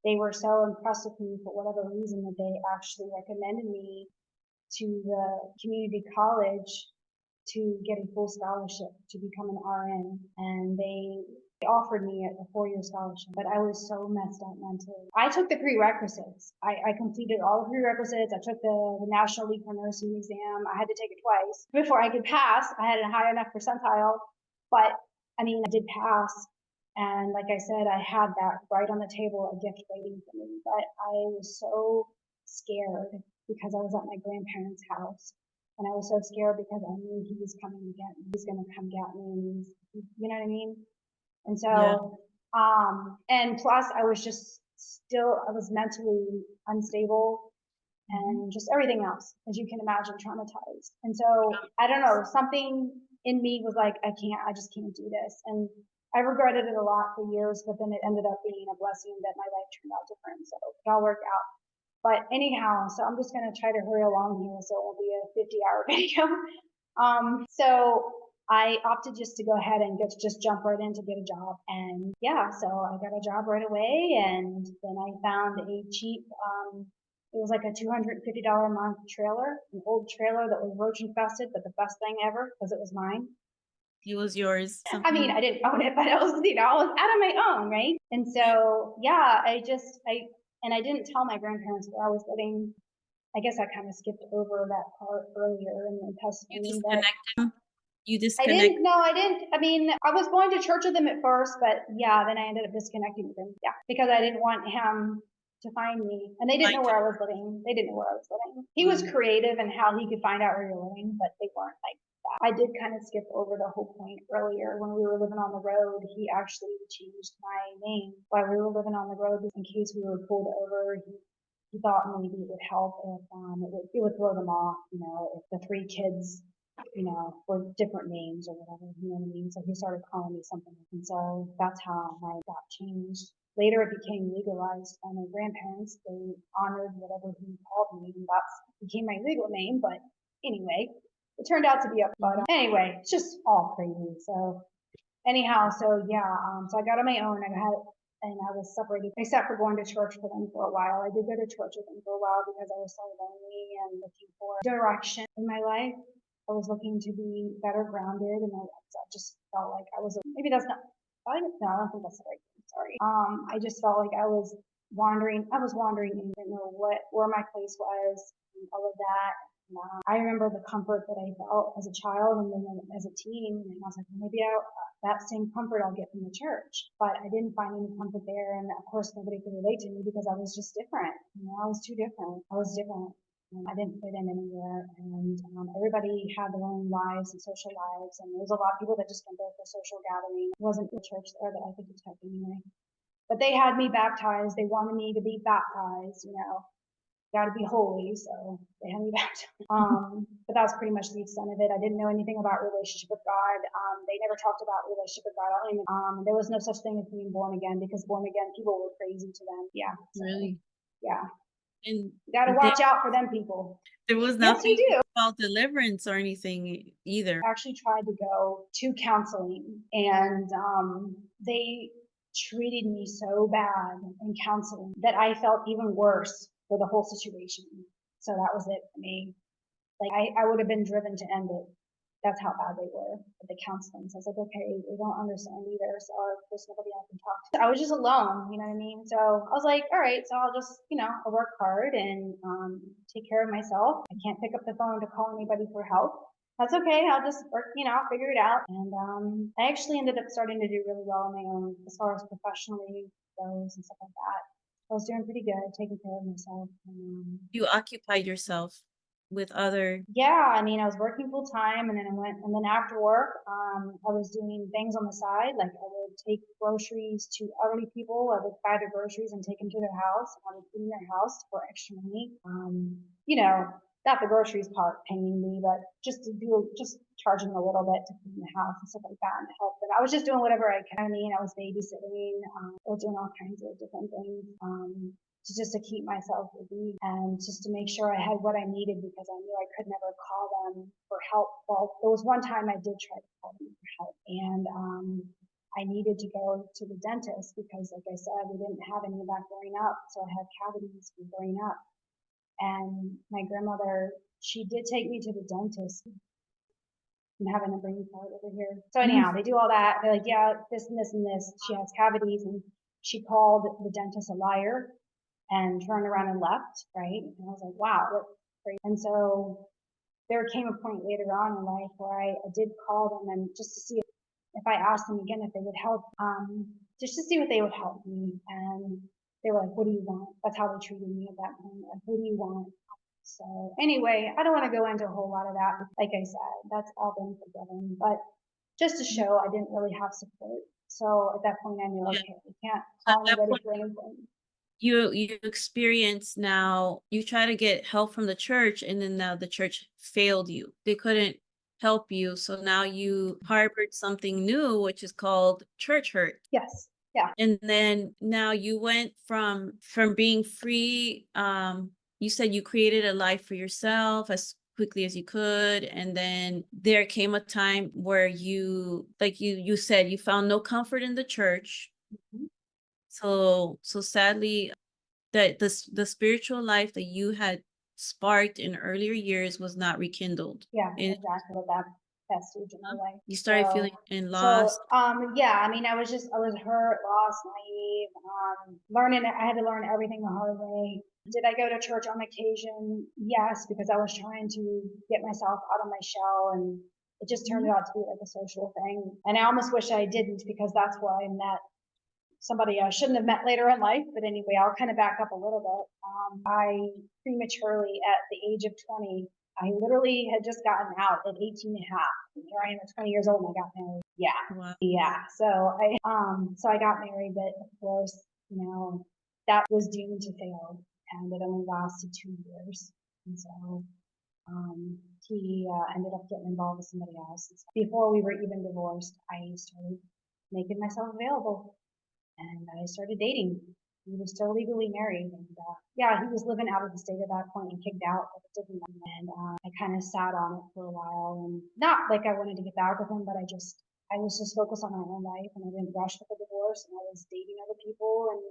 they were so impressed with me for whatever reason that they actually recommended me to the community college to get a full scholarship to become an RN. And they offered me a 4-year scholarship, but I was so messed up mentally. I took the prerequisites. I completed all the prerequisites. I took the National League for Nursing exam. I had to take it twice before I could pass. I had a high enough percentile, but I did pass. And like I said, I had that right on the table, a gift waiting for me, but I was so scared because I was at my grandparents' house. And I was so scared because I knew he was coming to get me. He was going to come get me. And you know what I mean? And Yeah. so, and plus I was I was mentally unstable and just everything else, as you can imagine, traumatized. And so, I don't know, something in me was like, I just can't do this. And I regretted it a lot for years, but then it ended up being a blessing that my life turned out different. So it all worked out. But anyhow, so I'm just going to try to hurry along here so it won't be a 50-hour video. So I opted just to go ahead and just jump right in to get a job. And yeah, so I got a job right away. And then I found a cheap, it was like a $250 a month trailer, an old trailer that was roach infested, but the best thing ever because it was mine. It was yours. I didn't own it, but I was out of my own, right? And so, yeah, I didn't tell my grandparents where I was living. I guess I kind of skipped over that part earlier in the You testimony, but disconnected. You I disconnect. didn't, no, I didn't. I was going to church with him at first, but yeah, then I ended up disconnecting with him. Yeah, because I didn't want him to find me. And they didn't know where I was living. They didn't know where I was living. He was creative in how he could find out where you're living, but they weren't like that. I did kind of skip over the whole point earlier. When we were living on the road, he actually changed my name while we were living on the road in case we were pulled over. He thought maybe it would help if it would throw them off, if the 3 kids were different names or whatever, you know what I mean? So he started calling me something. And so that's how I got changed. Later it became legalized by my grandparents. They honored whatever he called me, and that became my legal name. But anyway, it turned out to be but anyway, it's just all crazy. So anyhow, so yeah, so I got on my own. And I was separated, except for going to church with them for a while. I did go to church with them for a while because I was so lonely and looking for direction in my life. I was looking to be better grounded, and I just felt like I was, maybe that's not, no, I don't think that's the right thing, sorry. I just felt like I was wandering and didn't know where my place was and all of that. I remember the comfort that I felt as a child and then as a teen, and I was like, well, maybe that same comfort I'll get from the church. But I didn't find any comfort there, and of course nobody could relate to me because I was just different. I was too different. I was different. And I didn't fit in anywhere, and everybody had their own lives and social lives, and there was a lot of people that just went there for social gathering. It wasn't the church there that I could detect anyway. But they had me baptized. They wanted me to be baptized, got to be holy, so they had me baptized. But that was pretty much the extent of it. I didn't know anything about relationship with God. They never talked about relationship with God. There was no such thing as being born again because born again people were crazy to them. Yeah. So, Really? yeah. And You got to watch out for them people. there was Yes, you nothing do. about deliverance or anything either. I actually tried to go to counseling, and they treated me so bad in counseling that I felt even worse for the whole situation. So that was it for me. Like I would have been driven to end it. That's how bad they were at the counseling. So I was like, okay, they don't understand either. So there's nobody I can talk to. I was just alone, you know what I mean? So I was like, all right, so I'll just, I'll work hard and take care of myself. I can't pick up the phone to call anybody for help. That's okay. I'll just work, I'll figure it out. And I actually ended up starting to do really well on my own as far as professionally goes and stuff like that. I was doing pretty good, taking care of myself. You occupied yourself. with other? Yeah, I mean, I was working full time, and then and then after work, I was doing things on the side. Like I would take groceries to elderly people. I would buy their groceries and take them to their house. I would clean their house for extra money. You know, not the groceries part paying me, but just charging a little bit to clean the house and stuff like that and help them. I was just doing whatever I can. I mean, I was babysitting, I was doing all kinds of different things. Just to keep myself busy and just to make sure I had what I needed because I knew I could never call them for help. Well, there was one time I did try to call them for help, and I needed to go to the dentist because, like I said, we didn't have any of that growing up, so I had cavities from growing up. And my grandmother, she did take me to the dentist. I'm having a brain fart over here. So anyhow, they do all that. They're like, yeah, this and this and this. She has cavities, and she called the dentist a liar and turned around and left, right? And I was like, wow, that's crazy. And so there came a point later on in life where I did call them and just to see if I asked them again if they would help, just to see what they would help me. And they were like, what do you want? That's how they treated me at that point. Like, what do you want? So anyway, I don't want to go into a whole lot of that. Like I said, that's all been forgiven. But just to show I didn't really have support. So at that point I knew, Yeah. okay, we can't At call that anybody point, for anything. you experience now, you try to get help from the church, and then now the church failed you. They couldn't help you. So now you harbored something new, which is called church hurt. Yes. Yeah. And then now you went from being free. You said you created a life for yourself as quickly as you could, and then there came a time where you, like you said, you found no comfort in the church. Mhm. So sadly, that the spiritual life that you had sparked in earlier years was not rekindled. Yeah, And exactly. That stage in my life. you started So, feeling and lost. yeah, I mean, I was hurt, lost, naive, learning, I had to learn everything the hard way. Did I go to church on occasion? Yes, because I was trying to get myself out of my shell, and it just turned Mhm. out to be like a social thing. And I almost wish I didn't because that's where I met somebody I shouldn't have met later in life. But anyway, I'll kind of back up a little bit. I prematurely, at the age of 20, I literally had just gotten out at 18 and a half. And here I am at 20 years old and I got married. Yeah. Wow. Yeah. So I got married, but of course, that was doomed to fail, and it only lasted 2 years. And so, he ended up getting involved with somebody else. Before we were even divorced, I started making myself available and I started dating. He was still legally married, and yeah, he was living out of the state at that point and kicked out, but it didn't matter. And I kind of sat on it for a while, and not like I wanted to get back with him, but I was just focused on my own life, and I didn't rush with the divorce, and I was dating other people, and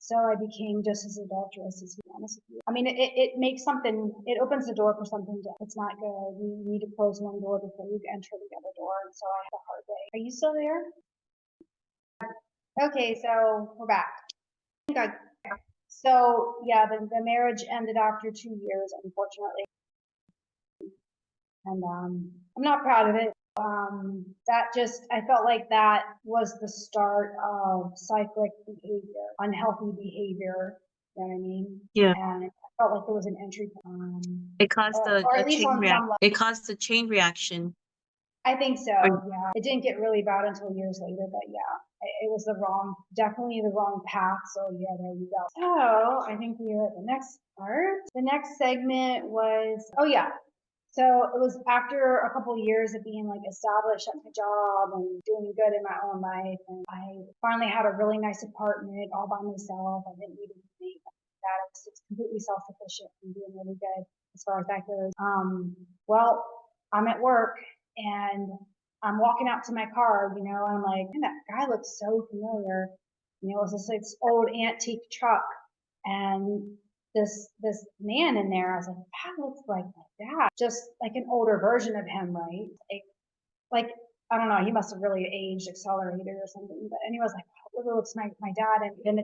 so I became just as adulterous, as to be honest with you. I mean, it makes something, it opens the door for something to, it's not good. You need to close one door before you enter the other door, and so I had a hard way. Are you still there? Okay, so we're back. So yeah, the marriage ended after 2 years, unfortunately, and I'm not proud of it. That just I felt like that was the start of cyclic behavior, unhealthy behavior. You know what I mean? Yeah. And I felt like there was an entry, It caused or a at least chain on reaction. some level. It caused a chain reaction. I think so. Or Yeah, it didn't get really bad until years later, but yeah, it was definitely the wrong path. So yeah, there you go. So I think we are at the next part. The next segment was, oh yeah. So it was after a couple of years of being like established at my job and doing good in my own life, and I finally had a really nice apartment all by myself. I didn't need anything that. I was completely self-sufficient and doing really good as far as that goes. Well, I'm at work and I'm walking out to my car, and I'm like, man, that guy looks so familiar. It was this old antique truck, and this man in there. I was like, that looks like my dad, just like an older version of him, right? Like I don't know, he must have really aged, accelerated or something. But anyway, I was like, oh, it looks like my dad, and then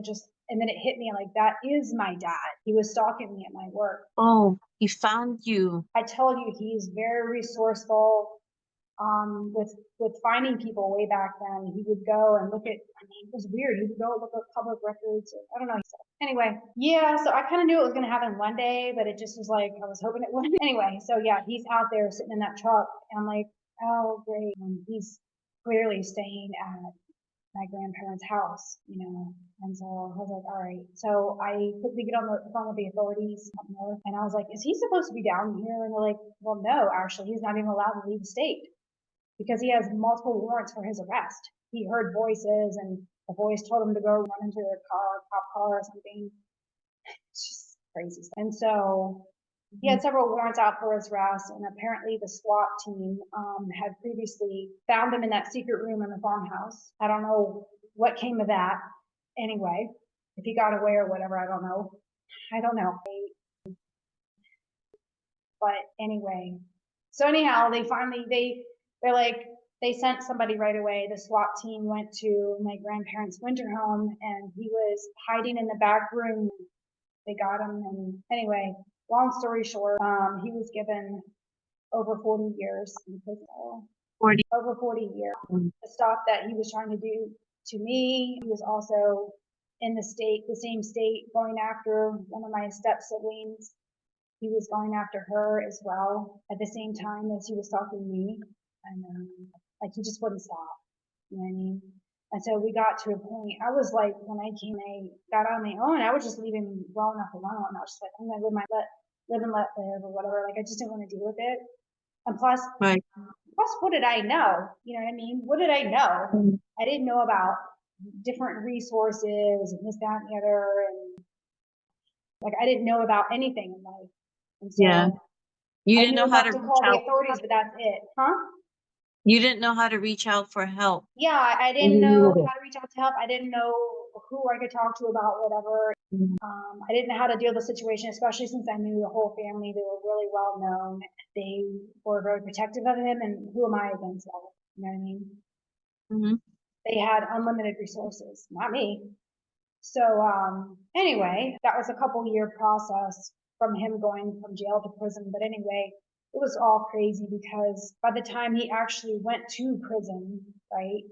it hit me like that is my dad. He was stalking me at my work. oh, he found you. I told you he's very resourceful. With finding people way back then, he would go and look at. I mean, it was weird. He would go look at public records. I don't know. Anyway, yeah, so I kind of knew it was going to happen one day, but it just was like, I was hoping it wouldn't. Anyway, so yeah, he's out there sitting in that truck, and I'm like, oh, great. And he's clearly staying at my grandparents' house, and so I was like, all right. So I quickly get on the phone with the authorities up north, and I was like, is he supposed to be down here? And they're like, well, no, actually, he's not even allowed to leave the state because he has multiple warrants for his arrest. He heard voices, and the voice told him to go run into their car, cop car or something. It's just crazy. And so he had several warrants out for his arrest, and apparently the SWAT team had previously found him in that secret room in the farmhouse. I don't know what came of that. Anyway, if he got away or whatever, I don't know. I don't know. But anyway, so anyhow, they're like, they sent somebody right away. The SWAT team went to my grandparents' winter home, and he was hiding in the back room. They got him, and anyway, long story short, he was given over 40 years in prison. 40. Over 40 years. The stuff that he was trying to do to me, he was also in the same state, going after one of my step siblings. He was going after her as well at the same time as he was talking to me. And like he just wouldn't stop. You know what I mean? And so we got to a point, I was like, when I got on my own, I was just leaving well enough alone. I was just like, I'm going to live and let live or whatever. Like, I just didn't want to deal with it. And plus, Right. what did I know? You know what I mean? What did I know? I didn't know about different resources and this, that, and the other. And like, I didn't know about anything in life. And so Yeah. You I didn't knew know how enough to to reach call the out. authorities, but that's it. Huh? You didn't know how to reach out for help. Yeah, I didn't know how to reach out to help. I didn't know who I could talk to about whatever. I didn't know how to deal with the situation, especially since I knew the whole family. They were really well known. They were very protective of him, and who am I against that? You know what I mean? Mm-hmm. They had unlimited resources, not me. So anyway, that was a couple-year process from him going from jail to prison. But anyway, it was all crazy because by the time he actually went to prison, right,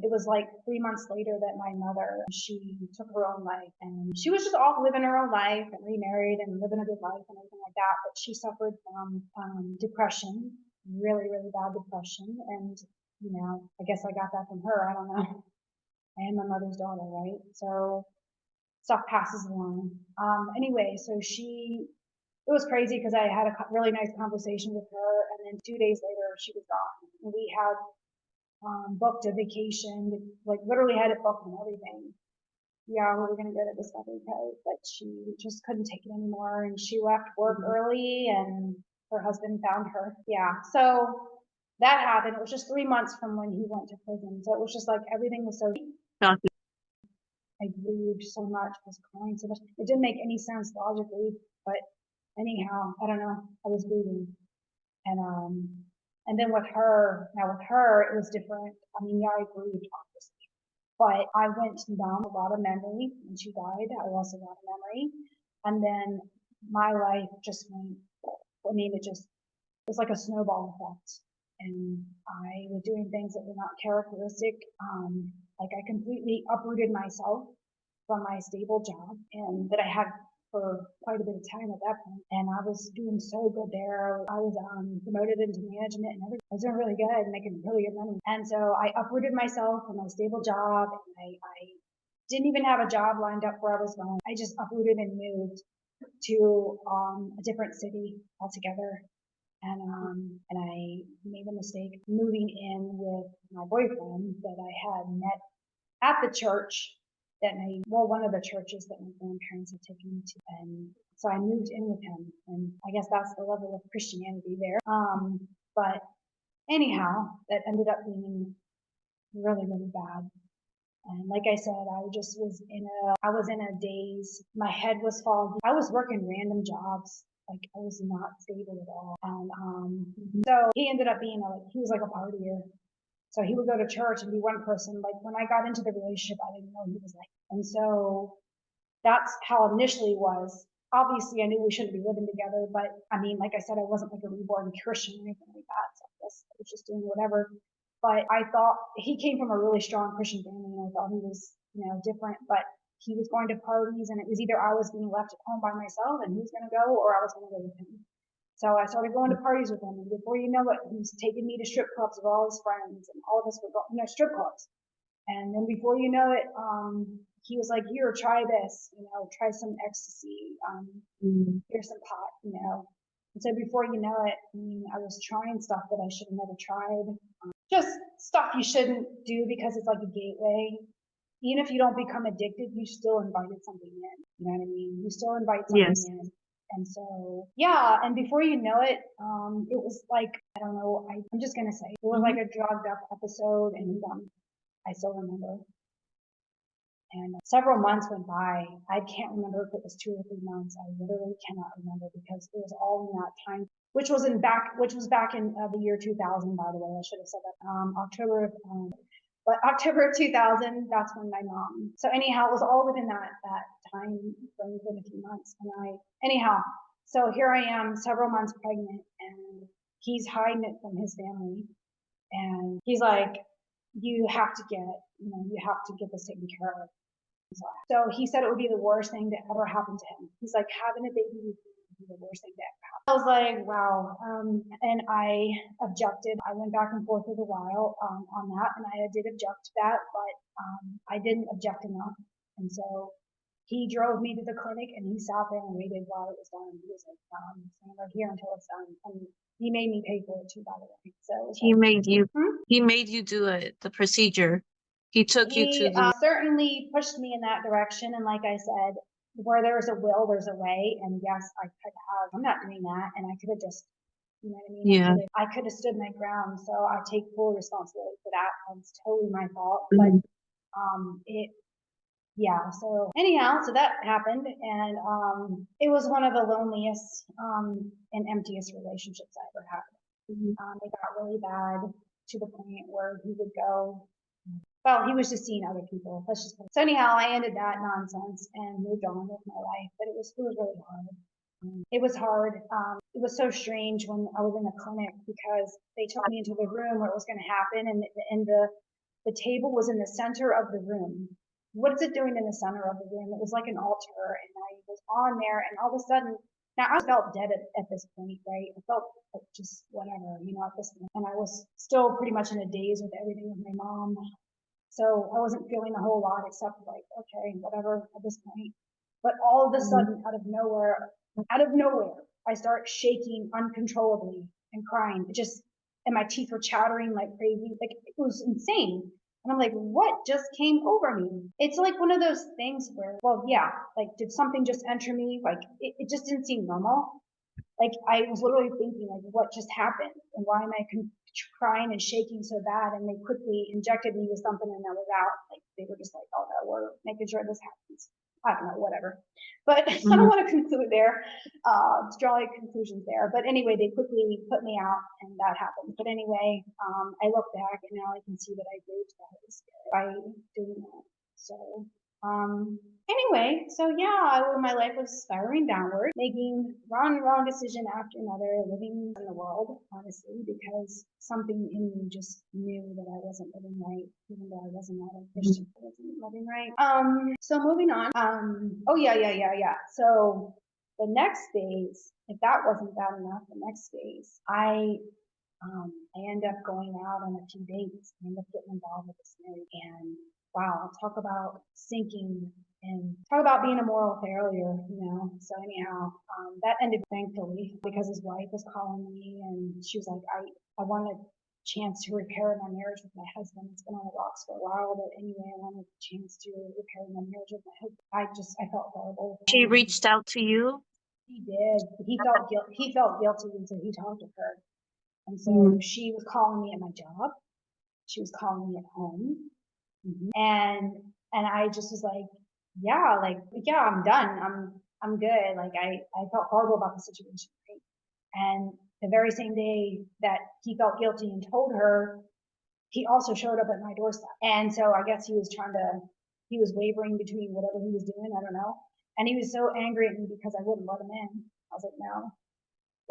it was like 3 months later that my mother, she took her own life, and she was just off living her own life and remarried and living a good life and everything like that. But she suffered from depression, really, really bad depression. And, I guess I got that from her. I don't know. I am my mother's daughter, right? So stuff passes along. Anyway, so it was crazy because I had a really nice conversation with her, and then 2 days later she was gone. And we had booked a vacation, like literally had it booked and everything. Yeah, we were going to go to Discovery Cove, but she just couldn't take it anymore, and she left work early, and her husband found her. Yeah, so that happened. It was just 3 months from when he went to prison, so it was just like everything was so. I grieved so much, I was crying so much. It didn't make any sense logically, but anyhow, I don't know. I was grieving. And then with her, it was different. I mean, yeah, I grieved, obviously. But I went down a lot of memory when she died. I lost a lot of memory. And then my life just went, it was like a snowball effect. And I was doing things that were not characteristic. Like I completely uprooted myself from my stable job and that I had for quite a bit of time at that point. And I was doing so good there. I was promoted into management and everything. I was doing really good, making really good money. And so I uprooted myself from my stable job. And I didn't even have a job lined up where I was going. I just uprooted and moved to a different city altogether. And I made the mistake moving in with my boyfriend that I had met at the church one of the churches that my grandparents had taken me to. And so I moved in with him, and I guess that's the level of Christianity there. But anyhow, that ended up being really, really bad. And like I said, I was in a daze. My head was foggy. I was working random jobs. Like I was not stable at all. And so he ended up being he was like a partier. So he would go to church and be one person. Like when I got into the relationship, I didn't know he was like. And so that's how initially was. Obviously, I knew we shouldn't be living together, but I mean, like I said, I wasn't like a reborn Christian or anything like that. So I guess I was just doing whatever. But I thought he came from a really strong Christian family, and I thought he was, different. But he was going to parties, and it was either I was being left at home by myself and he was going to go, or I was going to go with him. So I started going to parties with him, and before you know it, he was taking me to strip clubs with all his friends, and all of us were going, strip clubs. And then before you know it, he was like, "Here, try this, try some ecstasy, here's some pot, And so before you know it, I was trying stuff that I should have never tried. Just stuff you shouldn't do because it's like a gateway. Even if you don't become addicted, you still invited something in. You know what I mean? You still invite something Yes. in. And so, yeah, and before you know it, it was like, I don't know, I'm just going to say, it was like a drugged up episode, and I still remember. And several months went by. I can't remember if it was 2 or 3 months. I literally cannot remember because it was all in that time, which was back in the year 2000, by the way. I should have said that. October of 2000, that's when my mom. So anyhow, it was all within that time frame, within a few months. So here I am, several months pregnant, and he's hiding it from his family. And he's like, you have to get this taken care of. So he said it would be the worst thing that ever happened to him. He's like, having a baby would be the worst thing that ever happened. I was like, wow. And I objected. I went back and forth for a while on that, and I did object to that, but I didn't object enough. And so he drove me to the clinic, and he sat there and waited while it was done. He was like, stand right here until it's done. And he made me pay for it too, by the way. So He made you do the procedure. He took you to the. Certainly pushed me in that direction. And like I said, where there's a will, there's a way. And yes, I'm not doing that. And I could have just, you know what I mean? Yeah. I could have stood my ground. So I take full responsibility for that. It's totally my fault. Mhm. But, so anyhow, so that happened. And, it was one of the loneliest, and emptiest relationships I ever had. It got really bad to the point where he would go, well, he was just seeing other people. So anyhow, I ended that nonsense and moved on with my life. But it was really hard. It was hard. It was so strange when I was in the clinic because they took me into the room where it was going to happen, and the table was in the center of the room. What is it doing in the center of the room? It was like an altar, and I was on there, and all of a sudden, now I felt dead at this point, right? I felt like just whatever, at this point. And I was still pretty much in a daze with everything with my mom. So I wasn't feeling a whole lot except like, okay, whatever at this point. But all of a sudden, out of nowhere, I start shaking uncontrollably and crying. And my teeth were chattering like crazy. Like, it was insane. And I'm like, what just came over me? It's like one of those things where, well, yeah, like, did something just enter me? Like, it just didn't seem normal. Like, I was literally thinking, like, what just happened? And why am I crying and shaking so bad? And they quickly injected me with something, and I was out. Like, they were just like, oh no, we're making sure this happens. I don't know, whatever. But I don't want to conclude there, draw conclusions there. But anyway, they quickly put me out, and that happened. But anyway, I look back, and now I can see that I grew to that by doing that. So, anyway, so yeah, my life was spiraling downward, making wrong decision after another, living in the world, honestly, because something in me just knew that I wasn't living right, even though I wasn't a Christian, I wasn't living right. So moving on. Yeah. So the next phase, if that wasn't bad enough, the next phase, I end up going out on a few dates. I end up getting involved with this man, and wow, talk about sinking and talk about being a moral failure, So anyhow, that ended thankfully because his wife was calling me, and she was like, I want a chance to repair my marriage with my husband. It's been on the rocks for a while, but anyway, I wanted a chance to repair my marriage with my husband. I felt horrible. She reached out to you? He did. He felt guilty, and so he talked to her. And so she was calling me at my job. She was calling me at home. And I just was like, yeah, I'm done. I'm good. Like, I felt horrible about the situation. Right? And the very same day that he felt guilty and told her, he also showed up at my doorstep. And so I guess he was wavering between whatever he was doing. I don't know. And he was so angry at me because I wouldn't let him in. I was like, no,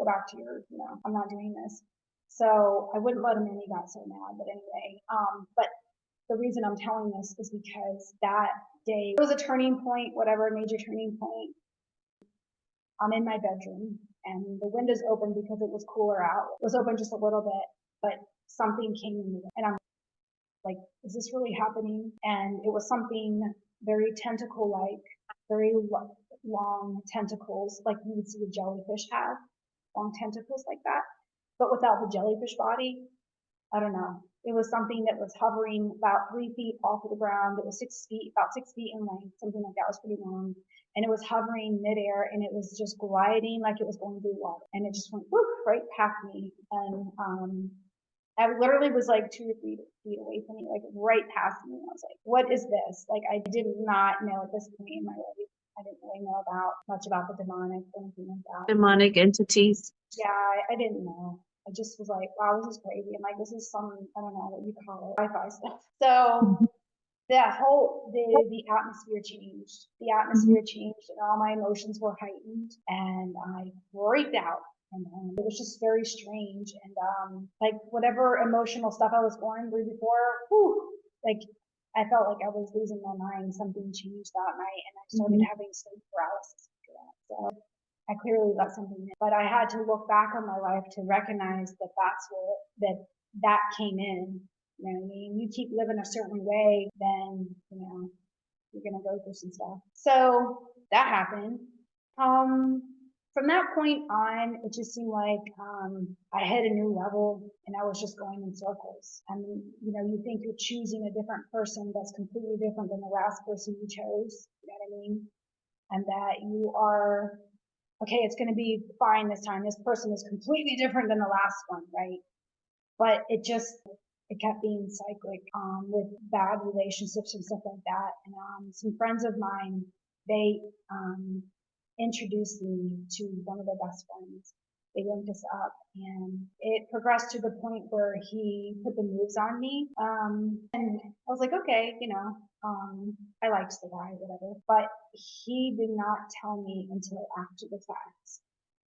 go back to I'm not doing this. So I wouldn't let him in. He got so mad. But anyway, but the reason I'm telling this is because that day. It was a turning point, whatever, a major turning point. I'm in my bedroom and the window's open because it was cooler out. It was open just a little bit, but something came in and I'm like, is this really happening? And it was something very tentacle-like, very long tentacles, like you would see a jellyfish have, long tentacles like that, but without the jellyfish body. I don't know. It was something that was hovering about 3 feet off of the ground. It was 6 feet, about 6 feet in length, something like that. It was pretty long. And it was hovering midair and it was just gliding like it was going through water. And it just went whoop, right past me. And I literally was like 2 or 3 feet away from me, like right past me. I was like, what is this? Like I did not know at this point in my life. I didn't really know much about the demonic or anything like that. Demonic entities. Yeah, I didn't know. I just was like, wow, this is crazy. I'm like, this is some, I don't know what you call it, Wi-Fi stuff. So the atmosphere changed. The atmosphere changed and all my emotions were heightened and I freaked out. And it was just very strange. And like whatever emotional stuff I was going through before, like I felt like I was losing my mind. Something changed that night and I started having sleep paralysis after that. So I clearly let something in, but I had to look back on my life to recognize that that's where that came in. You know what I mean? You keep living a certain way, then, you know, you're going to go through some stuff. So that happened. From that point on, it just seemed like, I hit a new level and I was just going in circles. I mean, you know, you think you're choosing a different person that's completely different than the last person you chose. You know what I mean? And that you are, okay, it's going to be fine this time. This person is completely different than the last one, right? But it kept being cyclic, with bad relationships and stuff like that. And, some friends of mine, they, introduced me to one of their best friends. They linked us up and it progressed to the point where he put the moves on me. And I was like, okay, you know, I liked the guy, whatever, but he did not tell me until after the fact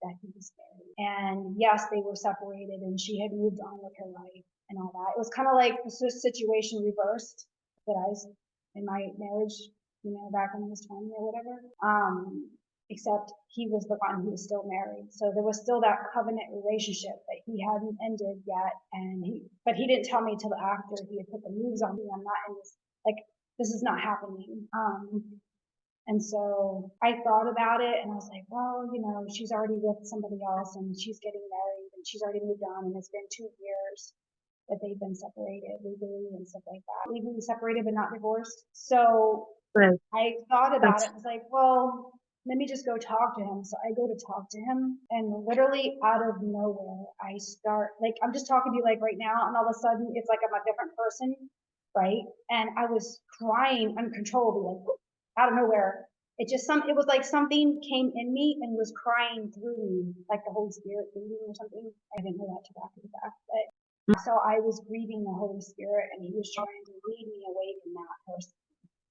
that he was married. And yes, they were separated and she had moved on with her life and all that. It was kind of like the situation reversed that in my marriage, you know, back when I was 20 or whatever. Except he was the one who was still married. So there was still that covenant relationship that he hadn't ended yet. But he didn't tell me till after he had put the moves on me. I'm not in this, like, this is not happening. And so I thought about it and I was like, well, you know, she's already with somebody else and she's getting married and she's already moved on and it's been 2 years that they've been separated legally and stuff like that. Legally separated but not divorced. So I thought about it. I was like, well, let me just go talk to him. So I go to talk to him and literally out of nowhere, I start, like, I'm just talking to you like right now. And all of a sudden it's like I'm a different person. Right. And I was crying uncontrollably, like out of nowhere. It was like something came in me and was crying through me, like the Holy Spirit leading or something. I didn't know that till after the fact, but so I was grieving the Holy Spirit and he was trying to lead me away from that person.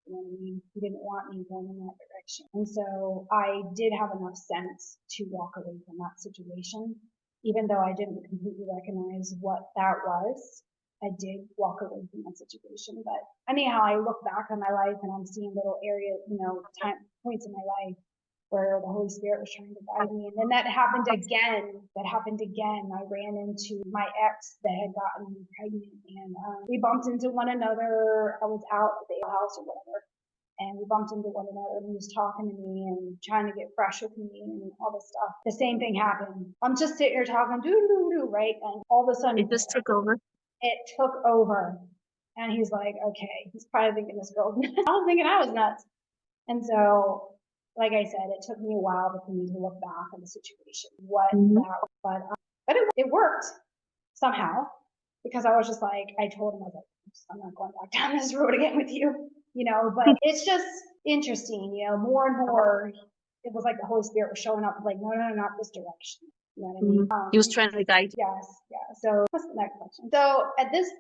You know what I mean? He didn't want me going in that direction. And so I did have enough sense to walk away from that situation, even though I didn't completely recognize what that was. I did walk away from that situation. But anyhow, I look back on my life and I'm seeing little areas, you know, points in my life where the Holy Spirit was trying to guide me. And then that happened again. I ran into my ex that had gotten me pregnant and we bumped into one another. I was out at the house or whatever. And we bumped into one another and he was talking to me and trying to get fresh with me and all this stuff. The same thing happened. I'm just sitting here talking, right? And all of a sudden, It just took over. It took over. And he's like, okay, he's probably thinking this girl's nuts. I was thinking I was nuts. And so, like I said, it took me a while for me to look back on the situation, but it worked somehow because I was just like, I told him, I was like, I'm not going back down this road again with you, you know, but it's just interesting, you know, more and more, it was like the Holy Spirit was showing up like, no, not this direction. You know what I mean? He was trying to guide you. Yes, yeah. So what's the next question? So at this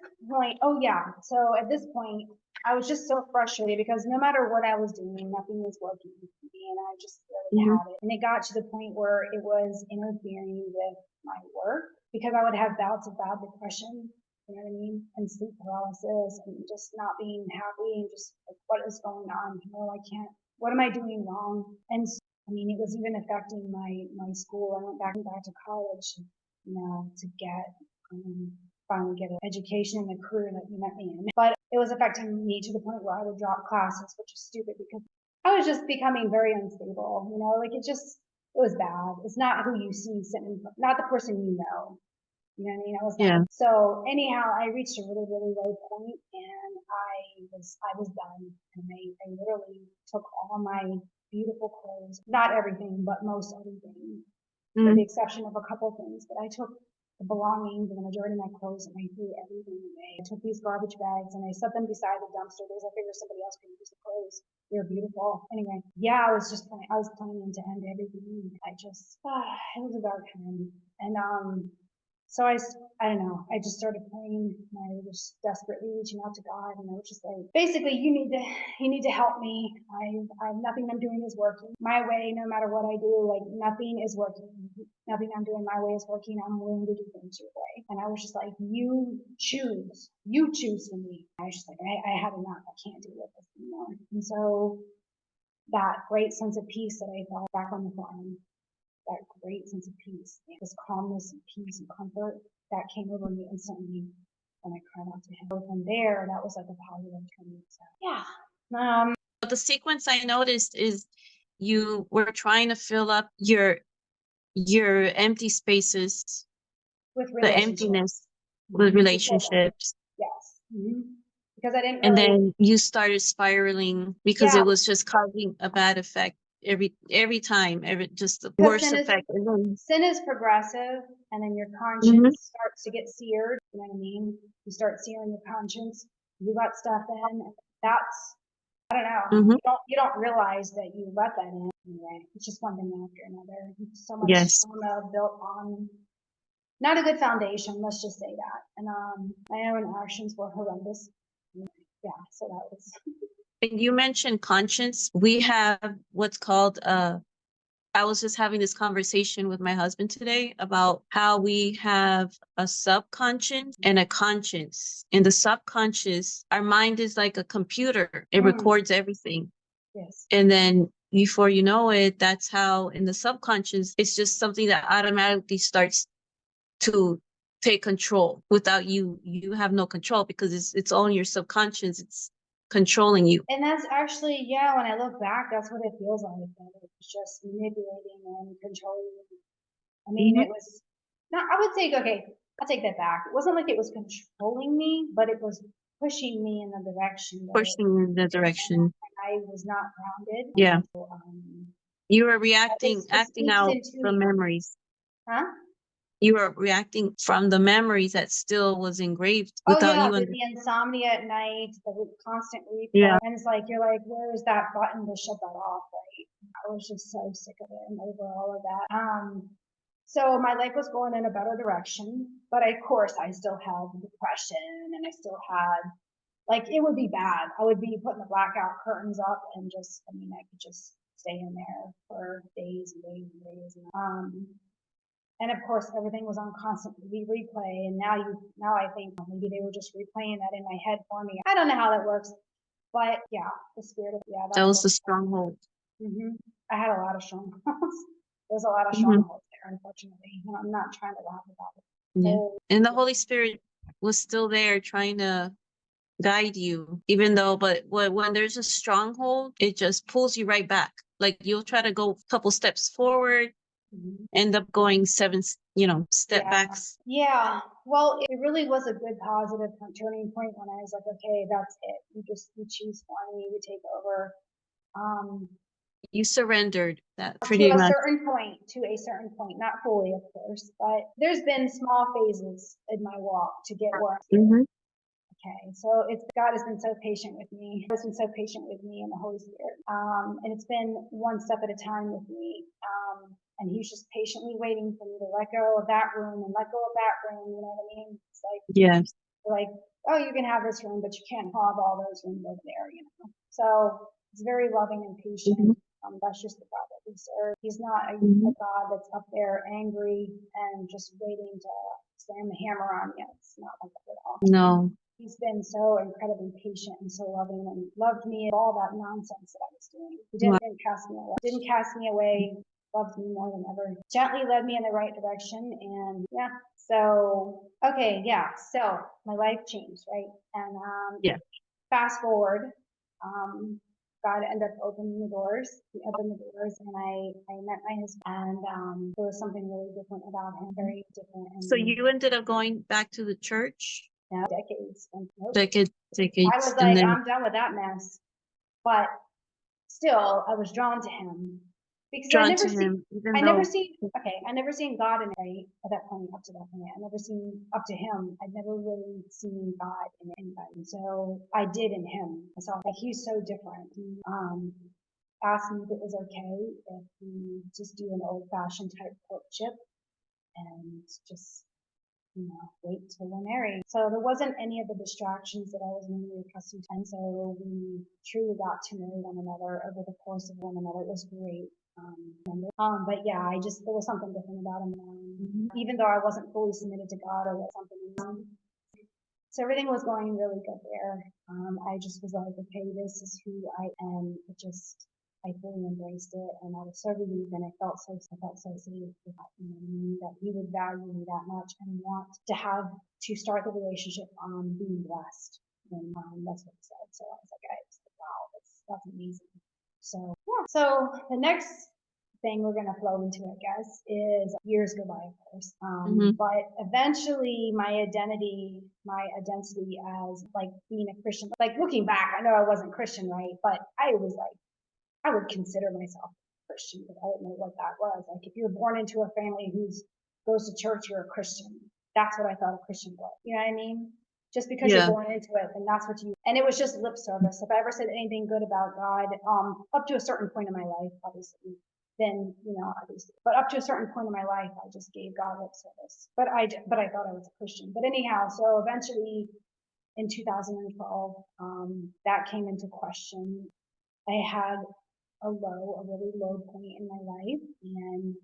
point, I was just so frustrated because no matter what I was doing, nothing was working for me and I just really had it. And it got to the point where it was interfering with my work because I would have bouts of bad depression you know what I mean? And sleep paralysis and just not being happy and just like, what is going on? I can't, what am I doing wrong? And I mean, it was even affecting my school. I went back to college, to get, finally get an education and a career that you met me in. But it was affecting me to the point where I would drop classes, which is stupid because I was just becoming very unstable, like it was bad. It's not who you see sitting, not the person you know. You know what I mean? I was Yeah. so anyhow, I reached a really, really low point and I was done. And I literally took all my beautiful clothes, not everything, but most everything, with the exception of a couple things. But I took the belongings and the majority of my clothes and I threw everything away. I took these garbage bags and I set them beside the dumpster because I figured somebody else could use the clothes. They're beautiful. Anyway, yeah, I was planning to end everything. It was a dark time. And so I don't know. I just started praying and I was desperately reaching out to God and I was just like, basically, you need to help me. Nothing I'm doing is working. My way, no matter what I do, like nothing is working. Nothing I'm doing my way is working. I'm willing to do things your way. And I was just like, you choose for me. I was just like, I had enough. I can't deal with this anymore. And so that great sense of peace that I felt back on the farm, that great sense of peace, this calmness and peace and comfort that came over me instantly when I cried out to him. So from there, that was like a positive turning. So yeah. The sequence I noticed is you were trying to fill up your empty spaces, with the relationships. emptiness with relationships. Yes. Because I didn't And really. then you started spiraling because it was just causing a bad effect every time, just the worst effect. Sin is progressive, and then your conscience starts to get seared. You know what I mean? You start searing your conscience. You let stuff in. That's, I don't know. You don't realize that you let that in. Anyway, it's just one thing after another. So much trauma built on not a good foundation. Let's just say that. And my own actions were horrendous. Yeah, so that was. And you mentioned conscience. We have what's called I was just having this conversation with my husband today about how we have a subconscious and a conscience. In the subconscious, our mind is like a computer. It records everything. Yes. And then before you know it, that's how in the subconscious, it's just something that automatically starts to take control without you have no control because it's all in your subconscious. It's controlling you. And that's actually, when I look back, that's what it feels like. It's just manipulating and controlling. I mean, it was not, I would say, okay, I'll take that back. It wasn't like it was controlling me, but it was pushing me in the direction. And I was not grounded. Yeah. So, you were acting out the memories. Huh? You were reacting from the memories that still was engraved without you. The insomnia at night, the constant replay. And it's like, you're like, where is that button to shut that off, right? I was just so sick of it and over all of that. So my life was going in a better direction, but of course I still had depression and I still had, like, it would be bad. I would be putting the blackout curtains up and I could just stay in there for days and days and days. And of course, everything was on constant replay. And now I think maybe they were just replaying that in my head for me. I don't know how that works, but yeah, the spirit of that was the stronghold. I had a lot of strongholds. There's a lot of strongholds there, unfortunately. And I'm not trying to laugh about it. Yeah. And the Holy Spirit was still there trying to guide you, even though, but when there's a stronghold, it just pulls you right back. Like you'll try to go a couple steps forward, end up going seven, step backs. Yeah. Well, it really was a good positive turning point when I was like, okay, that's it. You choose one, you take over. You surrendered that to a certain point, not fully, of course, but there's been small phases in my walk to get where I'm. Okay, so God has been so patient with me. God has been so patient with me and the Holy Spirit. And it's been one step at a time with me. And He's just patiently waiting for me to let go of that room and let go of that room. You know what I mean? It's like, oh, you can have this room, but you can't have all those rooms over there. So it's very loving and patient. That's just the God that we serve. He's not a Mhm. God that's up there angry and just waiting to slam the hammer on you. It's not like that at all. No. He's been so incredibly patient and so loving and loved me and all that nonsense that I was doing. He Wow. didn't cast me away. Didn't cast me away. Loved me more than ever. Gently led me in the right direction. And yeah. So okay, yeah. So my life changed, right? And Yeah. fast forward, God ended up opening the doors. He opened the doors, and I met my husband, and there was something really different about him, very different. So And you ended up going back to the church? now decades, and nope. Decades, I was decades, and like, then I'm done with that mess. But still, I was drawn to him because drawn to him, even I never though seen, okay, I never seen God in right at that point, up to that point. I never seen up to him. I'd never really seen God in anybody. And so I did in him. I saw that he's so different. He, asked me if it was okay if we just do an old fashioned type courtship and just wait till we're married. So there wasn't any of the distractions that I was really accustomed to. And so we truly got to know one another over the course of one another. It was great. But yeah, there was something different about him. Even though I wasn't fully submitted to God, or something. So everything was going really good there. I just was like, okay, this is who I am. I fully embraced it, and I was so relieved, and I felt so safe with that, that he would value me that much and want to start the relationship on being blessed. And that's what he said. So I was like, wow, that's amazing. So yeah. So the next thing we're going to flow into, I guess, is years go by, of course. But eventually my identity as like being a Christian, like looking back, I know I wasn't Christian, right? But I was like, I would consider myself Christian, but I didn't know what that was. Like if you're born into a family who goes to church, you're a Christian. That's what I thought a Christian was. You know what I mean? Just because you're yeah, born into it, then that's what and it was just lip service. If I ever said anything good about God, up to a certain point in my life, obviously, then, obviously, but up to a certain point in my life, I just gave God lip service. But I thought I was a Christian. But anyhow, so eventually in 2012, that came into question. I had a really low point in my life, and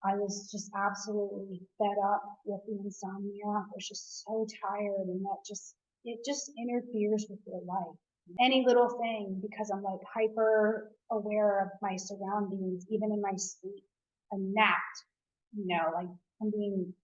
I was just absolutely fed up with the insomnia. I was just so tired, and it just interferes with your life. Any little thing, because I'm like hyper aware of my surroundings, even in my sleep. I'm napped, like I'm being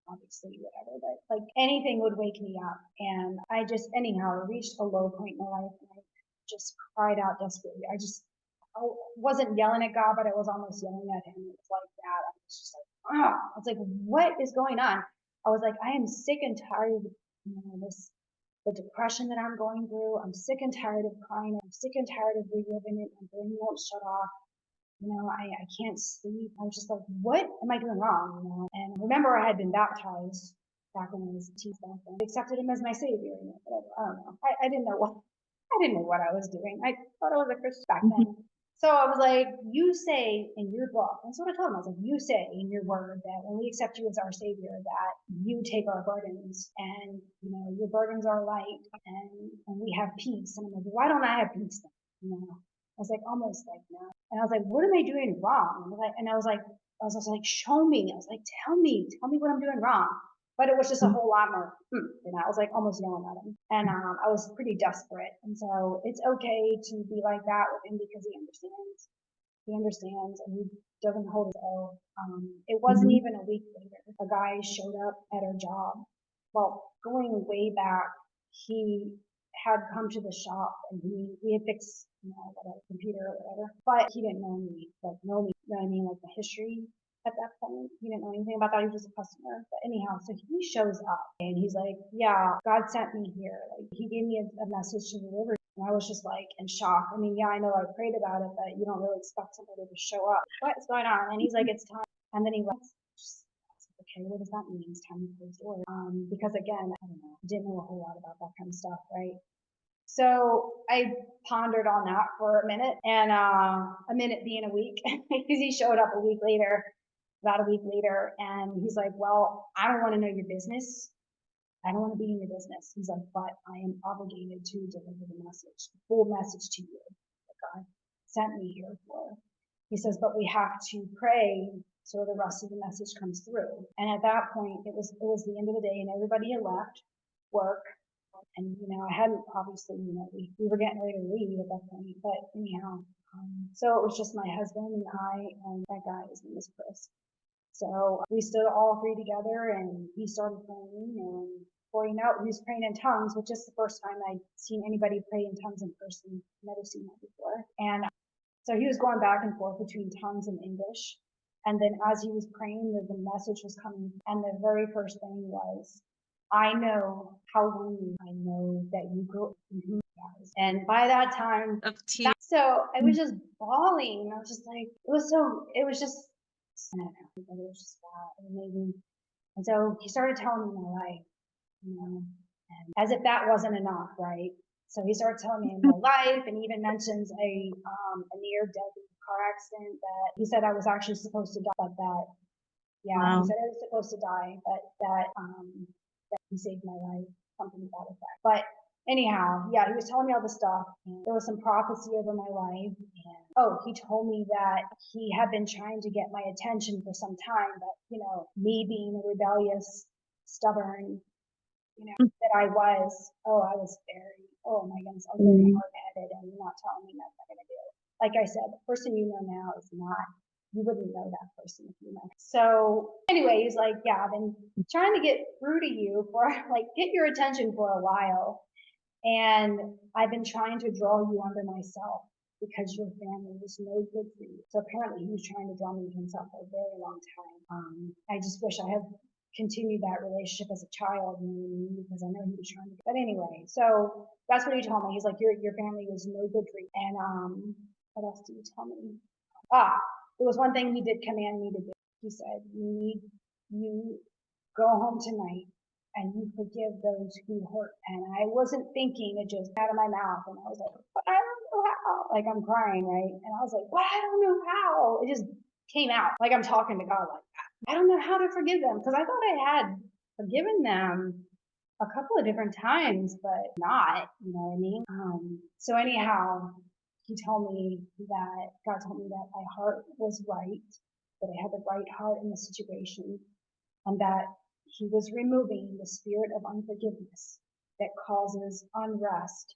obviously whatever, but like anything would wake me up. And I just, anyhow, reached a low point in my life, and I just cried out desperately. I wasn't yelling at God, but I was almost yelling at him. It was like that. I was just like, oh, I was like, what is going on? I was like, I am sick and tired of the depression that I'm going through. I'm sick and tired of crying. I'm sick and tired of reliving it. My brain won't shut off. I can't sleep. I was just like, what am I doing wrong? And remember, I had been baptized back when I was a teen. I accepted him as my savior. Whatever. I don't know. I didn't know what I was doing. I thought I was a Christian back then. So I was like, you say in your book, that's what I told him. I was like, you say in your word that when we accept you as our savior, that you take our burdens, and, your burdens are light, and we have peace. And I'm like, why don't I have peace then? I was like, almost like, no. And I was like, what am I doing wrong? And I was like, show me. I was like, tell me what I'm doing wrong. But it was just a whole lot more. I was like almost yelling at him, and I was pretty desperate. And so it's okay to be like that with him, because he understands. He understands, and he doesn't hold his own. It wasn't even a week later, a guy showed up at our job. Well, going way back, he had come to the shop, and we had fixed, whatever, computer or whatever, but he didn't know me, like know me, you know what I mean, like the history at that point. He didn't know anything about that. He was just a customer. But anyhow, so he shows up, and he's like, yeah, God sent me here. Like he gave me a message to deliver. And I was just like in shock. I mean, yeah, I know I prayed about it, but you don't really expect somebody to show up. What's going on? And he's like, it's time. And then he went, okay, what does that mean? It's time to close doors. Because again, I don't know, didn't know a whole lot about that kind of stuff, right? So I pondered on that for a minute, and a minute being a week, because he showed up about a week later, and he's like, well, I don't want to know your business. I don't want to be in your business. He's like, but I am obligated to deliver the full message to you. God sent me here for. He says, but we have to pray so the rest of the message comes through. And at that point, it was the end of the day, and everybody had left work. And, I hadn't, obviously, we were getting ready to leave at that point, but anyhow, so it was just my husband and I and that guy, his name is Chris. So we stood all three together and he started praying, and before you know it, he was praying in tongues, which is the first time I'd seen anybody pray in tongues in person. Never seen that before. And so he was going back and forth between tongues and English. And then as he was praying, the message was coming. And the very first thing was, I know how lonely I know that you go. And by that time, so I was just bawling. I was just like, it was just, I don't know, it was just wow, amazing. And so he started telling me my life, and as if that wasn't enough, right? So he started telling me my life, and even mentions a near-death car accident that he said I was actually supposed to die, but that, yeah, wow. He said I was supposed to die, but that he saved my life, something to that effect. But anyhow, yeah, he was telling me all this stuff, and there was some prophecy over my life. And he told me that he had been trying to get my attention for some time, but me being a rebellious, stubborn, that I was very, oh my goodness, I was very hard-headed, and you're not telling me nothing I'm gonna do. Like I said, the person you know now is not, you wouldn't know that person if you know. So anyway, he's like, yeah, I've been trying to get through to you for, like, get your attention for a while. And I've been trying to draw you under myself because your family was no good for you. So apparently he was trying to draw me to himself for a very long time. I just wish I had continued that relationship as a child, because I know he was trying to. But anyway, so that's what he told me. He's like, your family was no good for you. And what else did he tell me? There was one thing he did command me to do. He said, you go home tonight and you forgive those who hurt. And I wasn't thinking, it just out of my mouth. And I was like, but I don't know how. Like, I'm crying, right? And I was like, but I don't know how. It just came out. Like, I'm talking to God like that. I don't know how to forgive them, because I thought I had forgiven them a couple of different times, but not, you know what I mean? So anyhow, he told me that, God told me that my heart was right, that I had the right heart in the situation, and that he was removing the spirit of unforgiveness that causes unrest.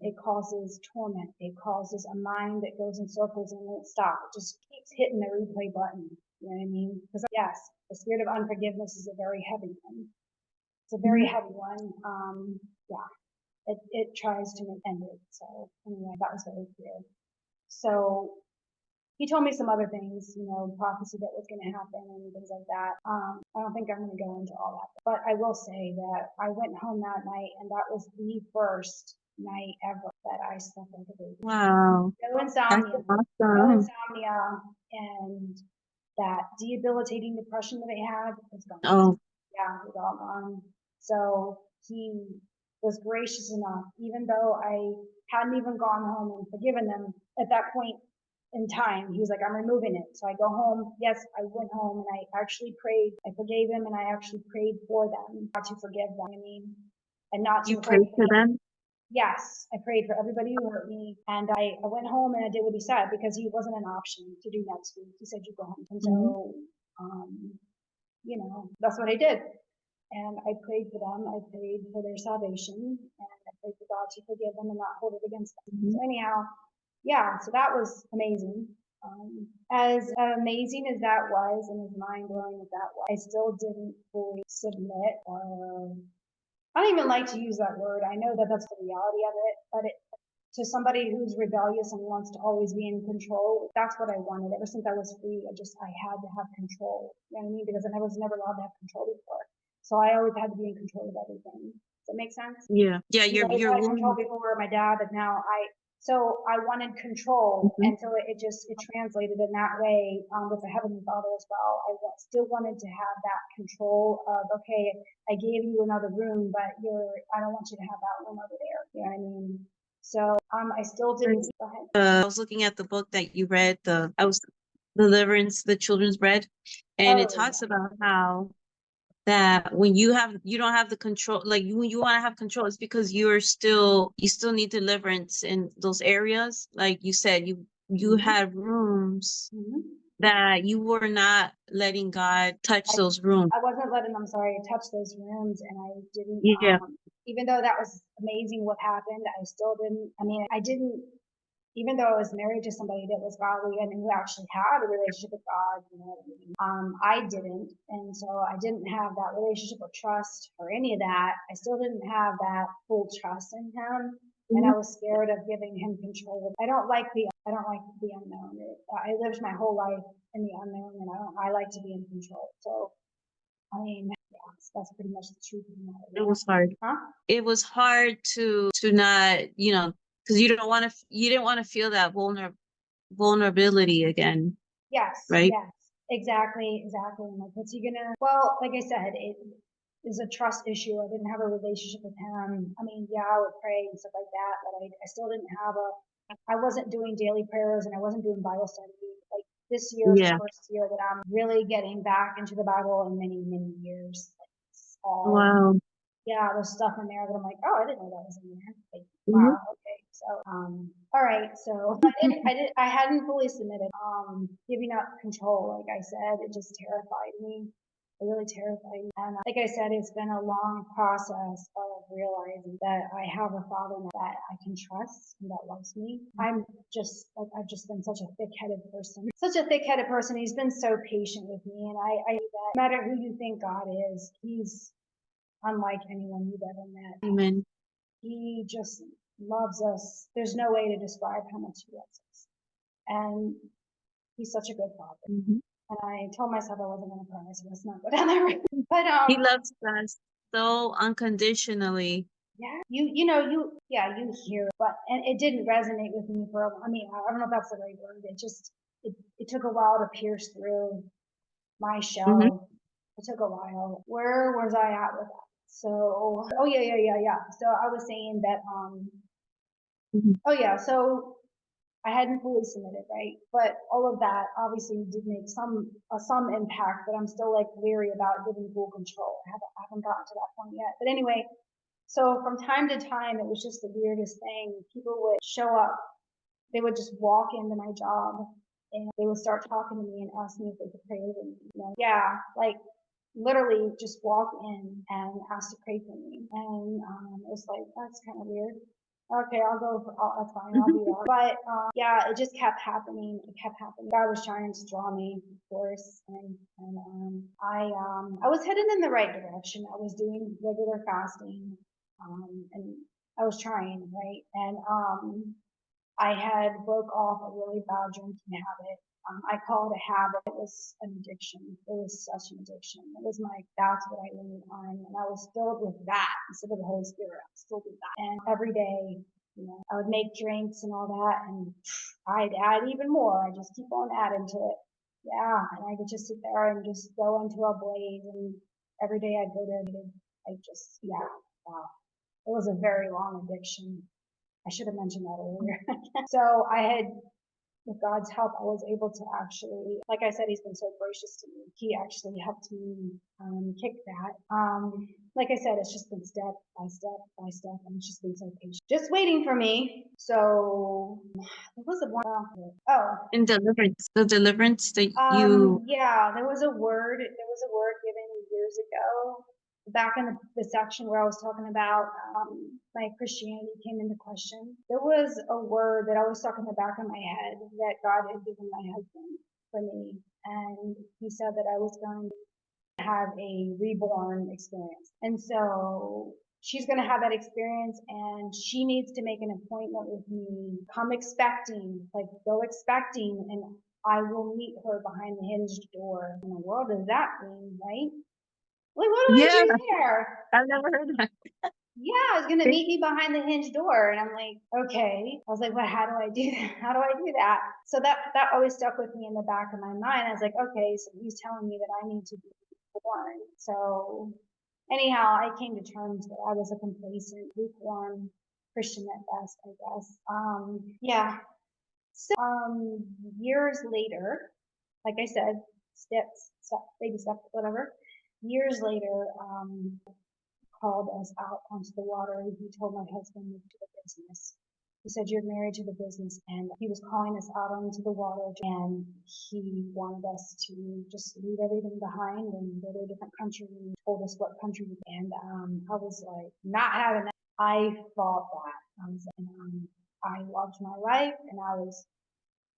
It causes torment. It causes a mind that goes in circles and won't stop. It just keeps hitting the replay button. You know what I mean? Because yes, the spirit of unforgiveness is a very heavy one. It's a very heavy one. Yeah, it tries to end it. So anyway, that was very clear. So he told me some other things, prophecy that was going to happen and things like that. I don't think I'm going to go into all that, but I will say that I went home that night, and that was the first night ever that I slept like a baby. Wow. No insomnia. That's awesome. No insomnia, and that debilitating depression that I had was gone. Oh. Yeah, it was all gone. So he was gracious enough, even though I hadn't even gone home and forgiven them at that point in time. He was like, I'm removing it. So I go home. Yes, I went home and I actually prayed. I forgave him, and I actually prayed for them, not to forgive them. And not to. You prayed for them? Yes, I prayed for everybody who hurt me, and I went home and I did what he said, because he wasn't an option to do next week. He said, you go home. And so, that's what I did. And I prayed for them. I prayed for their salvation, and I prayed for God to forgive them and not hold it against them. So anyhow, yeah, so that was amazing. As amazing as that was, and as mind-blowing as that was, I still didn't fully submit, or I don't even like to use that word. I know that that's the reality of it, but to somebody who's rebellious and wants to always be in control, that's what I wanted. Ever since I was free, I had to have control. You know what I mean? Because I was never allowed to have control before. So I always had to be in control of everything. Does that make sense? Yeah. Yeah, you're had control before my dad, but now so I wanted control, and so it translated in that way with the Heavenly Father as well. I still wanted to have that control of, okay, I gave you another room, but I don't want you to have that room over there. You know what I mean? So I still didn't. Go ahead. I was looking at the book that you read, Deliverance, the Children's Bread, and it talks about how that when you don't have the control, like when you want to have control, it's because you still need deliverance in those areas. Like you said, you had rooms that you were not letting God touch those rooms. I wasn't letting, I'm sorry, touch those rooms, and I didn't, Yeah. even though that was amazing what happened, I still didn't, I didn't, even though I was married to somebody that was godly and who actually had a relationship with God, you know what I mean? I didn't. And so I didn't have that relationship or trust or any of that. I still didn't have that full trust in him. And I was scared of giving him control. I don't like the unknown. I lived my whole life in the unknown, and I like to be in control. So, yeah, that's pretty much the truth of the matter. It was hard. Huh? It was hard to not, because you didn't want to feel that vulnerability again. Yes. Right. Yes. Exactly. Exactly. Like, what's he gonna? Well, like I said, it is a trust issue. I didn't have a relationship with him. Yeah, I would pray and stuff like that, but I still didn't have I wasn't doing daily prayers, and I wasn't doing Bible study. Like, this year is the first year that I'm really getting back into the Bible in many, many years. Like, it's all, Wow. yeah, there's stuff in there that I'm like, oh, I didn't know that was in there. Like, Mhm. wow, okay. So, all right. So I hadn't fully submitted. Giving up control, like I said, it just terrified me. It really terrified me. And like I said, it's been a long process of realizing that I have a father that I can trust and that loves me. I've just been such a thick-headed person. Such a thick-headed person. He's been so patient with me. And I no matter who you think God is, he's unlike anyone you've ever met. Amen. He just loves us. There's no way to describe how much he loves us. And he's such a good father. And I told myself I wasn't going to cry, so let's not go down that road. But He loves us so unconditionally. Yeah, you hear it, but and it didn't resonate with me for. I don't know if that's the right word. It took a while to pierce through my shell. It took a while. Where was I at with that? So, oh yeah. So I was saying that, oh yeah, so I hadn't fully submitted, right? But all of that obviously did make some impact, but I'm still like leery about giving full control. I haven't gotten to that point yet. But anyway, so from time to time, it was just the weirdest thing. People would show up. They would just walk into my job, and they would start talking to me and ask me if they could pray over me. Yeah, like literally just walk in and ask to pray for me. And it was like, that's kind of weird. Okay, I'll go. That's fine. I'll be there. But yeah, it just kept happening. It kept happening. God was trying to draw me, of course, and I was headed in the right direction. I was doing regular fasting, and I was trying, right, and I had broke off a really bad drinking habit. I call it a habit. It was an addiction. It was such an addiction. It was that's what I leaned on. And I was filled with that instead of the Holy Spirit. I was filled with that. And every day, I would make drinks and all that. And I'd add even more. I just keep on adding to it. Yeah. And I could just sit there and just go into a blaze. And every day I'd go there. Yeah. Wow. It was a very long addiction. I should have mentioned that earlier. So with God's help, I was able to actually, like I said, he's been so gracious to me. He actually helped me kick that. Like I said, it's just been step by step by step, and it's just been so patient, just waiting for me. So what was the one? Oh, In the deliverance that yeah, there was a word given years ago, back in the section where I was talking about my Christianity came into question. There was a word that I was stuck in the back of my head that God had given my husband for me, and he said that I was going to have a reborn experience. And so she's going to have that experience, and she needs to make an appointment with me. Come expecting, like go expecting, and I will meet her behind the hinged door. In the world does that mean, right? Like, what do I do there? I've never heard that. Yeah, I was gonna meet me behind the hinged door, and I'm like, okay. I was like, well, how do I do that? How do I do that? So that always stuck with me in the back of my mind. I was like, okay, so he's telling me that I need to be born. So anyhow, I came to terms that I was a complacent, lukewarm Christian at best, I guess. Yeah. So, years later, like I said, baby steps, whatever. years later, called us out onto the water. He told my husband to the business. He said, "You're married to the business." And he was calling us out onto the water, and he wanted us to just leave everything behind and go to a different country. He told us what country. And I was like, not having that. I fought that. I loved my life, and I was,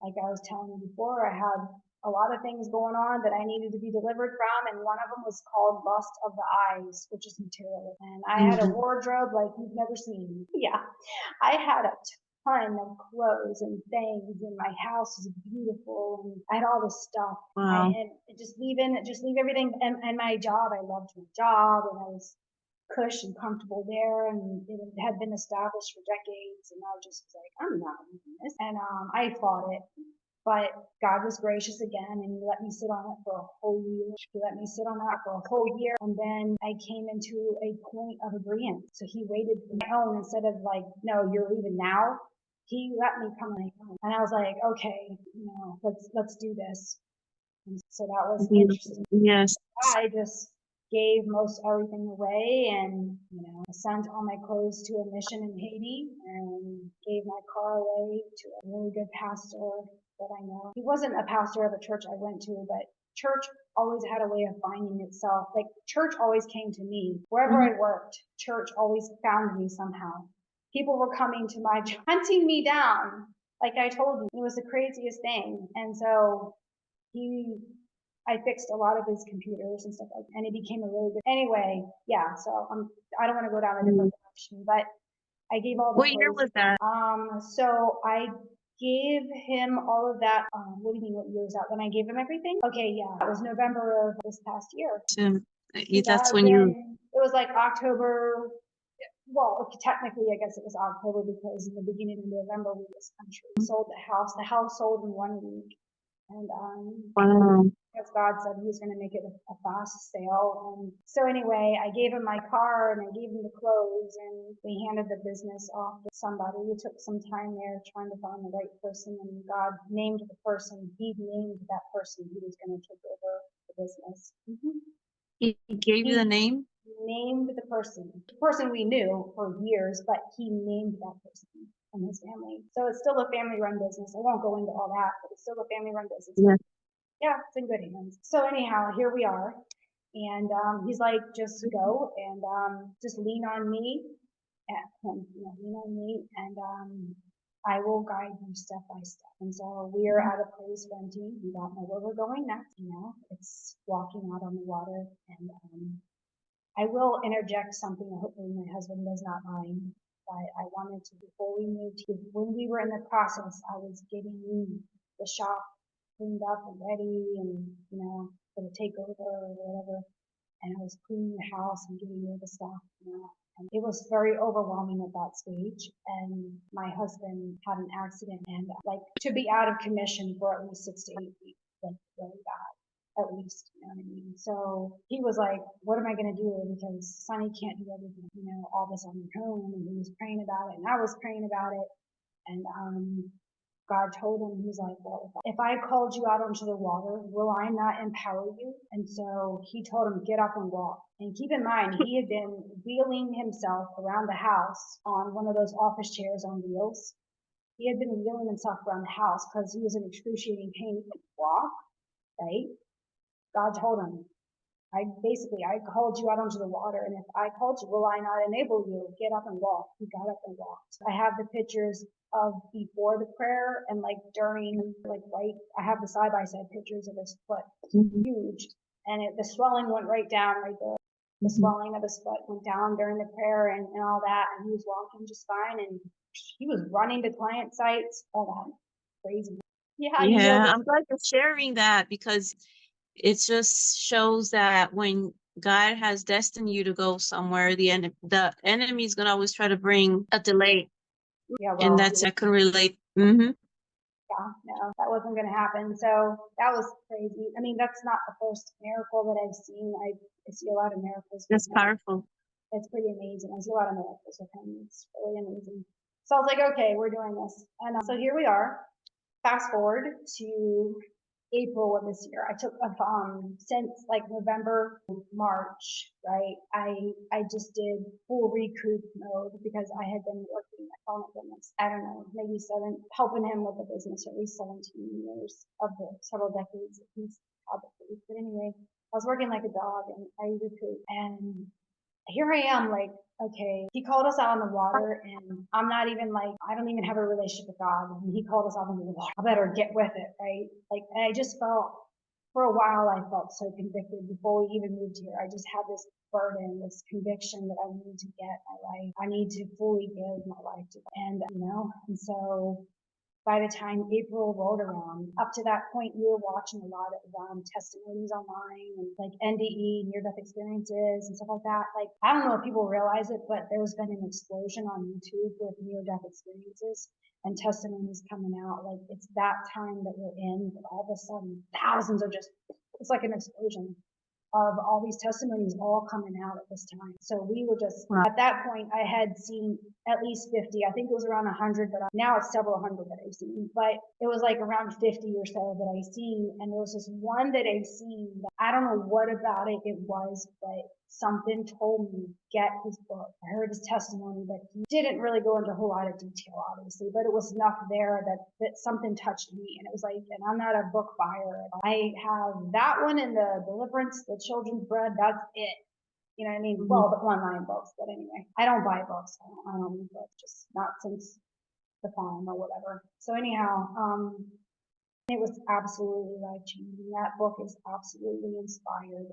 like I was telling you before, I had a lot of things going on that I needed to be delivered from, and one of them was called lust of the eyes, which is material. And I had a wardrobe like you've never seen. Yeah, I had a ton of clothes and things, and my house was beautiful, and I had all this stuff. Wow. And just leave everything. And my job, I loved my job, and I was cush and comfortable there, and it had been established for decades, and I just was like, I'm not doing this. And I fought it, but God was gracious again, and he let me sit on it for a whole year. He let me sit on that for a whole year, and then I came into a point of agreement. So he waited for my own instead of like, no, you're leaving now. He let me come on my own, and I was like, okay, let's do this. And so that was interesting. Yes. I just gave most everything away, and I sent all my clothes to a mission in Haiti and gave my car away to a really good pastor that I know. He wasn't a pastor of a church I went to, but church always had a way of finding itself. Like church always came to me. Wherever I worked, church always found me somehow. People were coming to my hunting me down. Like I told you, it was the craziest thing. And so I fixed a lot of his computers and stuff like that, and he became a really good, anyway, yeah, so I don't want to go down a different direction, but I gave all the What year clothes. was that? So I gave him all of that, what do you mean, what year was that? When I gave him everything? Okay, yeah, it was November of this past year. That's when you. It was like October, well, technically, I guess it was October because in the beginning of November, we this country sold the house. The house sold in 1 week. And Wow. as God said, he was going to make it a fast sale. And so anyway, I gave him my car and I gave him the clothes, and we handed the business off to somebody. We took some time there trying to find the right person, and God named the person. He named that person who was going to take over the business. He gave you the name? Named the person we knew for years, but he named that person and his family. So it's still a family-run business. I won't go into all that, but it's still a family-run business. Yeah, it's in good hands. So anyhow, here we are. And he's like, just go and just lean on me, lean on me, and I will guide you step by step. And so we are at a place renting. We don't know where we're going next. It's walking out on the water. And I will interject something that hopefully my husband does not mind. But I wanted to, before we moved, when we were in the process, I was getting the shop cleaned up and ready, and for the takeover or whatever. And I was cleaning the house and getting rid of the stuff. And it was very overwhelming at that stage. And my husband had an accident, and like to be out of commission for at least 6 to 8 weeks, like really bad. At least, you know what I mean? So he was like, what am I going to do? Because Sonny can't do everything, all this on her own. And he was praying about it, and I was praying about it. And God told him, he's like, well, if I called you out onto the water, will I not empower you? And so he told him, get up and walk. And keep in mind, he had been wheeling himself around the house on one of those office chairs on wheels. He had been wheeling himself around the house because he was in excruciating pain. He couldn't walk, right? God told him, I called you out onto the water, and if I called you, will I not enable you? Get up and walk. He got up and walked. I have the pictures of before the prayer and like during, I have the side by side pictures of his foot, huge, and the swelling went right down right there. The swelling of his foot went down during the prayer and all that, and he was walking just fine, and he was running to client sites, all that crazy. Yeah, I'm glad you're sharing that, because it just shows that when God has destined you to go somewhere, the enemy is gonna always try to bring a delay. Yeah, well, and that's I can relate. Mm-hmm. Yeah, no, that wasn't going to happen. So that was crazy. I mean, that's not the first miracle that I've seen. I see a lot of miracles. That's powerful. It's pretty amazing. I see a lot of miracles with him. It's really amazing. So I was like, okay, we're doing this. And so here we are. Fast forward to April of this year. I took since like November, March, right? I just did full recoup mode because I had been working, oh my goodness, I don't know, maybe helping him with the business for at least 17 years of the several decades that he's had the food. But anyway, I was working like a dog and I recouped, and here I am, like, okay, he called us out on the water, and I'm not even like, I don't even have a relationship with God, and he called us out into the water. I better get with it, right? Like, and I just felt, for a while, I felt so convicted before we even moved here. I just had this burden, this conviction that I need to get my life. I need to fully give my life to God. And so by the time April rolled around, up to that point, we were watching a lot of testimonies online and like NDE, near-death experiences and stuff like that. Like, I don't know if people realize it, but there's been an explosion on YouTube with near-death experiences and testimonies coming out. Like, it's that time that we're in, but all of a sudden, thousands are just, it's like an explosion of all these testimonies all coming out at this time. So we were just, at that point, I had seen at least 50. I think it was around 100, but now it's several hundred that I've seen. But it was like around 50 or so that I seen. And there was this one that I seen that I don't know what about it was, but something told me, get his book. I heard his testimony, but he didn't really go into a whole lot of detail, obviously, but it was enough there that something touched me. And it was like, and I'm not a book buyer. I have that one and the Deliverance, the Children's Bread. That's it. You know what I mean? Well, the online books, but anyway, I don't buy books. I don't read books, just not since the farm or whatever. So anyhow, it was absolutely life changing. That book is absolutely inspired.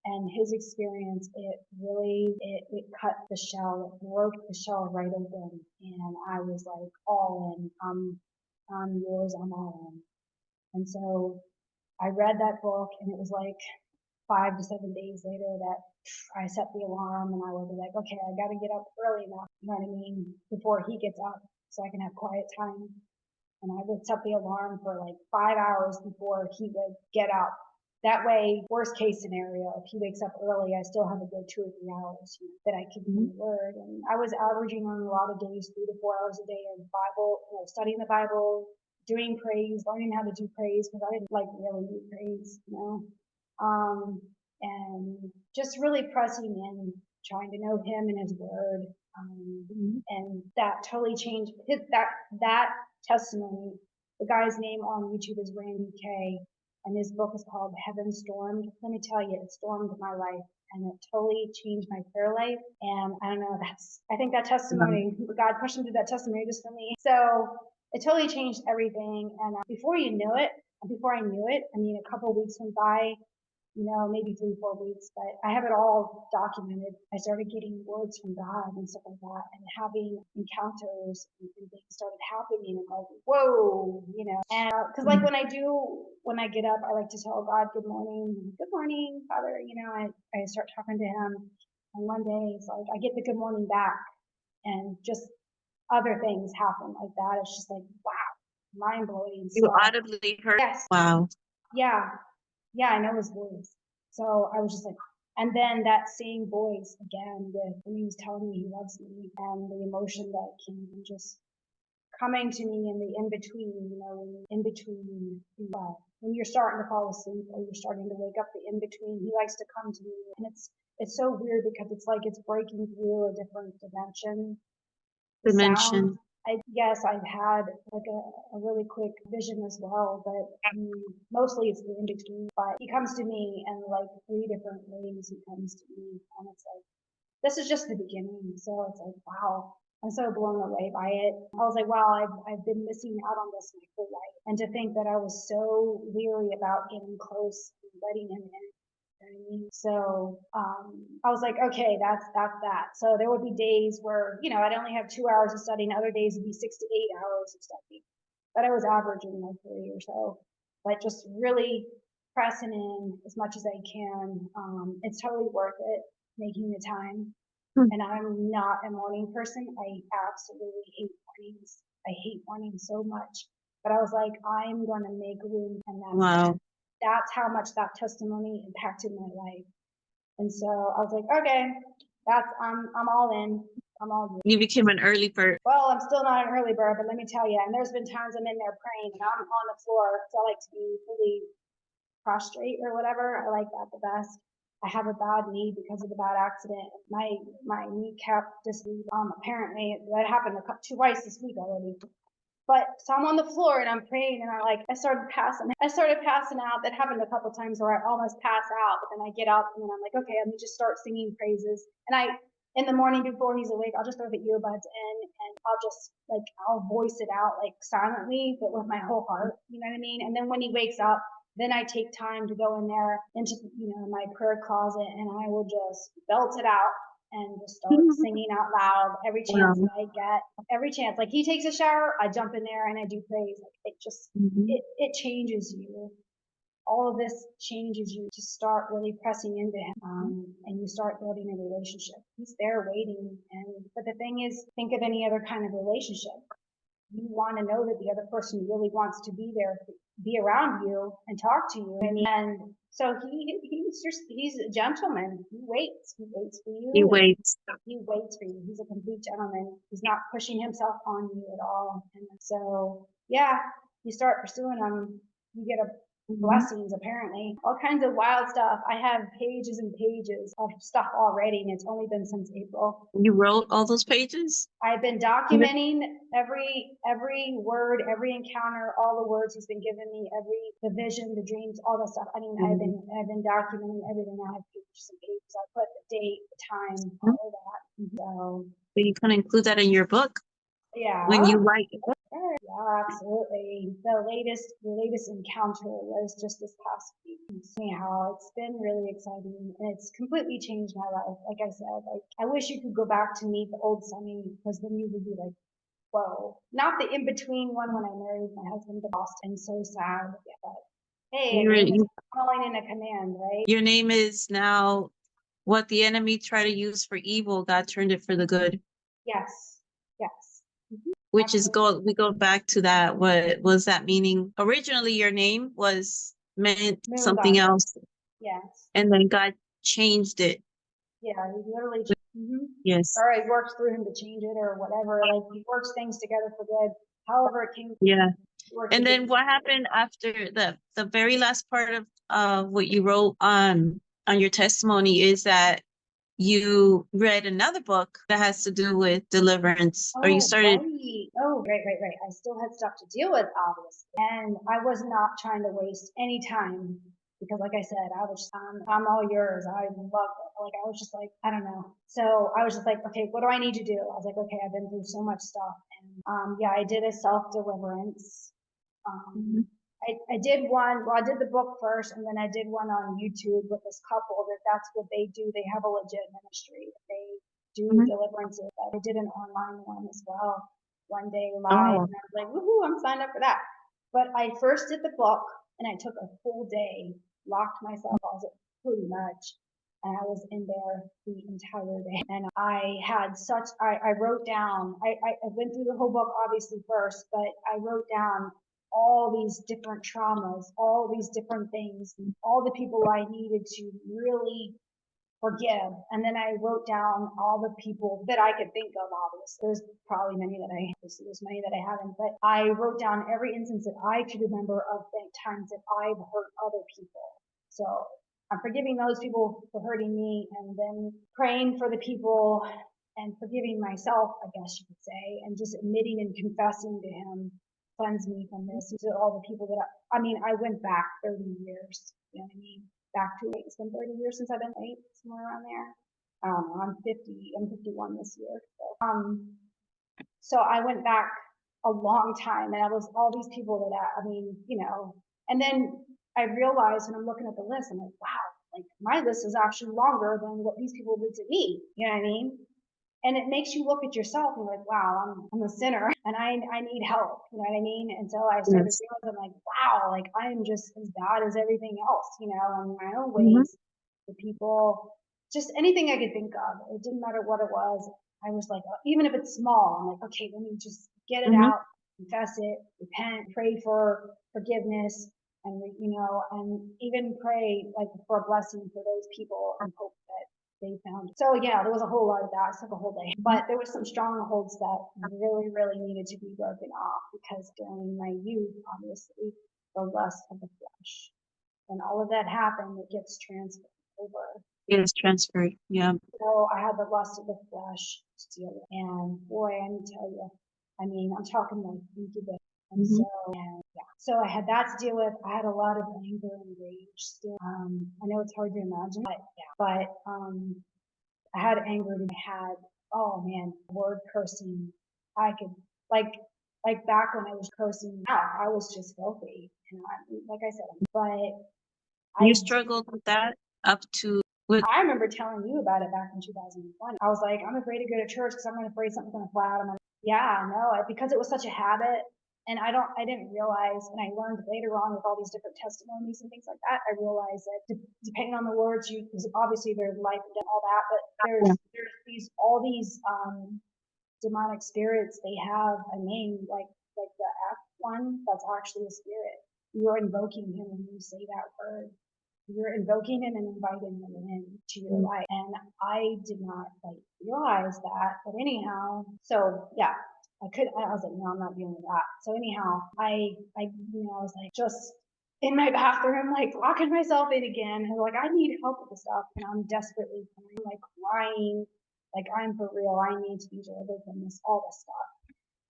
And his experience, it really, it cut the shell, it broke the shell right open. And I was like, all in, I'm yours, I'm all in. And so I read that book, and it was like 5 to 7 days later that I set the alarm, and I would be like, okay, I got to get up early enough, you know what I mean, before he gets up so I can have quiet time. And I would set the alarm for like 5 hours before he would get up. That way, worst case scenario, if he wakes up early, I still have a good 2 or 3 hours that I could do the word. And I was averaging on a lot of days 3 to 4 hours a day of Bible, studying the Bible, doing praise, learning how to do praise, because I didn't like really do praise, and just really pressing in, trying to know him and his word. And that totally changed that testimony. The guy's name on YouTube is Randy K, and his book is called Heaven Stormed. Let me tell you, it stormed my life, and it totally changed my prayer life. And I don't know, I think that testimony, God pushed him through that testimony just for me. So it totally changed everything. And before I knew it, I mean, a couple of weeks went by, maybe 3, 4 weeks, but I have it all documented. I started getting words from God and stuff like that, and having encounters and things started happening, and like, whoa, and because like when I get up, I like to tell God, good morning, Father, I start talking to him, and one day it's like, I get the good morning back, and just other things happen like that. It's just like, wow, mind blowing. You audibly heard? Yes. Wow. Yeah, I know his voice. So I was just like, and then that same voice again when he was telling me he loves me, and the emotion that came and just coming to me in the in-between, when you're starting to fall asleep or you're starting to wake up, the in-between, he likes to come to me. And it's so weird because it's like it's breaking through a different dimension. Sound, yes, I've had like a really quick vision as well, but mostly it's the in-between. But he comes to me in like 3 different ways. He comes to me, and it's like, this is just the beginning. So it's like, wow, I'm so blown away by it. I was like, wow, I've been missing out on this my whole life. And to think that I was so leery about getting close and letting him in. So I was like, okay, that's that. So there would be days where, I'd only have 2 hours of studying. Other days would be 6 to 8 hours of studying. But I was averaging like 3 or so. But just really pressing in as much as I can. It's totally worth it, making the time. And I'm not a morning person. I absolutely hate mornings. I hate mornings so much. But I was like, I'm going to make room. And that's how much that testimony impacted my life. And so I was like, okay, I'm all in. I'm all yours. You became an early bird. Well, I'm still not an early bird, but let me tell you, and there's been times I'm in there praying and I'm on the floor, so I like to be fully prostrate or whatever. I like that the best. I have a bad knee because of the bad accident. My kneecap just apparently that happened twice this week already. But so I'm on the floor and I'm praying and I started passing out. That happened a couple times where I almost pass out, but then I get up and then I'm like, okay, let me just start singing praises. And in the morning before he's awake, I'll just throw the earbuds in and I'll voice it out like silently, but with my whole heart, you know what I mean? And then when he wakes up, then I take time to go in there into, my prayer closet and I will just belt it out and just start singing out loud every chance that I get. Every chance, like he takes a shower, I jump in there and I do praise. Like it just, it changes you. All of this changes you to start really pressing into him, and you start building a relationship. He's there waiting. But the thing is, think of any other kind of relationship. You want to know that the other person really wants to be there, be around you and talk to you. And so he's a gentleman. He waits for you. He waits. He waits for you. He's a complete gentleman. He's not pushing himself on you at all. And so, yeah, you start pursuing him, you get a blessings, apparently. All kinds of wild stuff. I have pages and pages of stuff already, and it's only been since April. You wrote all those pages? I've been documenting every word, every encounter, all the words he's been giving me, the vision, the dreams, all that stuff. I mean, I've been documenting everything. I have pages and pages. I put the date, the time, all of that. So you can include that in your book. Yeah. When you write it. Yeah, absolutely. The latest encounter was just this past week. Anyhow, it's been really exciting and it's completely changed my life. Like I said, I wish you could go back to meet the old Sunny because then you would be like, whoa. Not the in between one when I married my husband, but lost and so sad. Yeah, but hey, calling in a command, right? Your name is now what the enemy tried to use for evil, God turned it for the good. Yes. Yes. Which is we go back to that. What was that meaning? Originally your name was meant something else. Yes. And then God changed it. Yeah, he literally yes. Or it works through him to change it or whatever. Like he works things together for good. However it came. Yeah. And then what happened after the very last part of what you wrote on your testimony is that you read another book that has to do with deliverance, or you started. Right. I still had stuff to deal with, obviously, and I was not trying to waste any time because, like I said, I was I'm all yours. I love it. Like I was just like, I don't know. So I was just like, okay, what do I need to do? I was like, okay, I've been through so much stuff, and yeah, I did a self deliverance. I did one, well, I did the book first, and then I did one on YouTube with this couple that's what they do. They have a legit ministry. They do deliverances. I did an online one as well, one day live, and I was like, woohoo, I'm signed up for that. But I first did the book, and I took a full day, locked myself out pretty much, and I was in there the entire day. And I had I wrote down, I went through the whole book obviously first, but I wrote down all these different traumas, all these different things, all the people I needed to really forgive. And then I wrote down all the people that I could think of, obviously. There's probably many there's many that I haven't, but I wrote down every instance that I could remember of the times that I've hurt other people. So I'm forgiving those people for hurting me and then praying for the people and forgiving myself, I guess you could say, and just admitting and confessing to him, cleanse me from this. These are all the people that I went back 30 years, you know what I mean? Back to it's been 30 years since I've been late, somewhere around there. I'm 51 this year. So I went back a long time and I was all these people that and then I realized when I'm looking at the list, I'm like, wow, like my list is actually longer than what these people did to me. You know what I mean? And it makes you look at yourself and like, wow, I'm a sinner and I need help. You know what I mean? And so I started realizing like, wow, like I'm just as bad as everything else, in my own ways. The people, just anything I could think of. It didn't matter what it was. I was like, even if it's small, I'm like, okay, let me just get it out, confess it, repent, pray for forgiveness, and and even pray like for a blessing for those people and hope that they found it. So yeah, there was a whole lot of that. It took a whole day, but there was some strongholds that really, really needed to be broken off, because during my youth, obviously, the lust of the flesh, when all of that happened, it gets transferred over. It is transferred. Yeah. So I had the lust of the flesh to deal with, and boy, I can tell you, I mean, I'm talking like incubus. And Mhm. so I had that to deal with. I had a lot of anger and rage still. I know it's hard to imagine, but I had anger and I had, oh man, word cursing. I could, like back when I was cursing out, I was just filthy. And like I said, but You struggled with that up to with. I remember telling you about it back in 2020. I was like, I'm afraid to go to church because I'm afraid something's going to fly out of my. Yeah, no, because it was such a habit. And I didn't realize, and I learned later on with all these different testimonies and things like that, I realized that depending on the words you, because obviously there's life and death, all that, but Yeah. there's all these, demonic spirits, they have a name, like the F one, that's actually a spirit. You're invoking him when you say that word. You're invoking him and inviting him into your life. And I did not realize that. But anyhow, so yeah, I was like, no, I'm not dealing with that. So anyhow, I was like just in my bathroom, like locking myself in again. And like, I need help with this stuff. And I'm desperately crying, like I'm for real. I need to be delivered from all this stuff.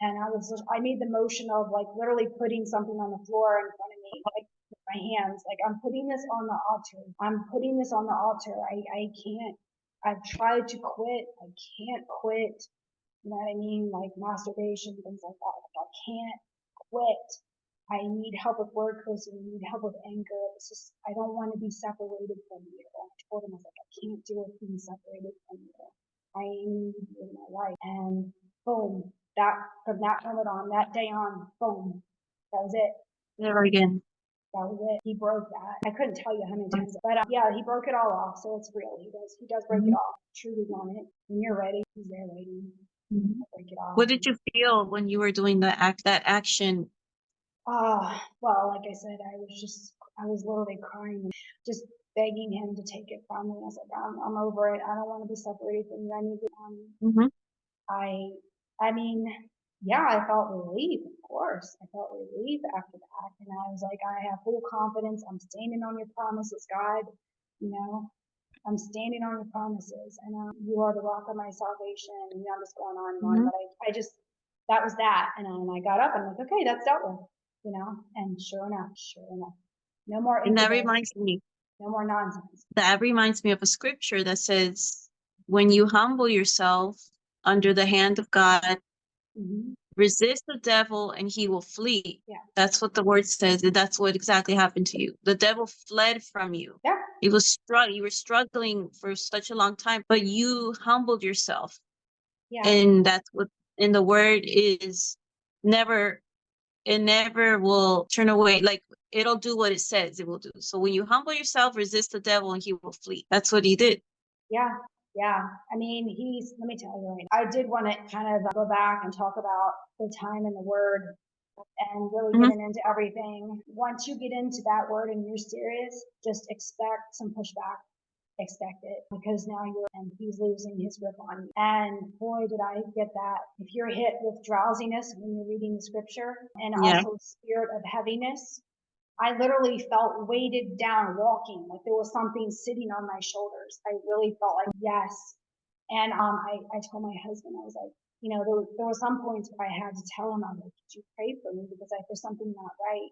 And I made the motion of like literally putting something on the floor in front of me, like with my hands, like I'm putting this on the altar. I'm putting this on the altar. I can't, I've tried to quit. I can't quit. You know what I mean? Like masturbation, things like that. Like I can't quit. I need help with word cursing. I need help with anger. It's just, I don't want to be separated from you. I told him, I was like, I can't deal with being separated from you. I need you in my life. And boom, that from that moment on, that day on, boom, that was it. Never again. That was it. He broke that. I couldn't tell you how many times, but yeah, he broke it all off. So it's real. He does break it off. Truly want it. When you're ready, he's there waiting. Mhm. Break it off. What did you feel when you were doing that action? Well, like I said, I was literally crying, just begging him to take it from me. I was like, I'm over it. I don't want to be separated from you. I need to, Mm-hmm. I mean, yeah, I felt relief, of course. I felt relief after that. And I was like, I have full confidence. I'm standing on your promises, God. You know, I'm standing on your promises, and you are the rock of my salvation. And I'm just going on and on. Mm-hmm. But I just, that was that. And I got up and I'm like, okay, that's dealt with, and sure enough, no more And incubus, no more nonsense. that reminds me of a scripture that says, when you humble yourself under the hand of God, Mm-hmm. resist the devil and he will flee. Yeah. That's what the word says. And that's what exactly happened to you. The devil fled from you. Yeah. You were struggling for such a long time, but you humbled yourself. Yeah. And that's what, and the word is never, it never will turn away. Like, it'll do what it says it will do. So when you humble yourself, resist the devil and he will flee. That's what he did. Yeah. Yeah. I mean, let me tell you, I did want to kind of go back and talk about the time in the word and really Mhm. getting into everything. Once you get into that word and you're serious, just expect some pushback. Expect it, because now he's losing his grip on you. And boy, did I get that. If you're hit with drowsiness when you're reading the scripture, and Yeah. also spirit of heaviness, I literally felt weighted down walking, like there was something sitting on my shoulders. I really felt like, yes. And I told my husband, I was like, there were some points where I had to tell him, I was like, could you pray for me? Because there's something not right.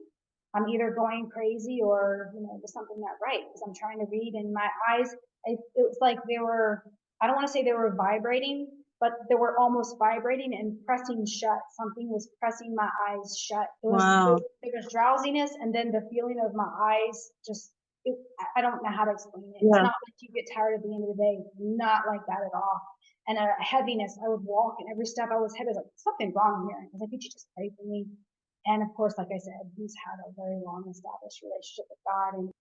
I'm either going crazy or, there's something not right, because I'm trying to read and my eyes, it was like they were, I don't want to say they were vibrating, but they were almost vibrating and pressing shut. Something was pressing my eyes shut. Wow. There was drowsiness, and then the feeling of my eyes just, I don't know how to explain it. It's Yeah. not like you get tired at the end of the day. Not like that at all. And a heaviness, I would walk and every step I was heavy. I was like, something wrong here. I was like, could you just pray for me? And of course, like I said, he's had a very long established relationship with God. And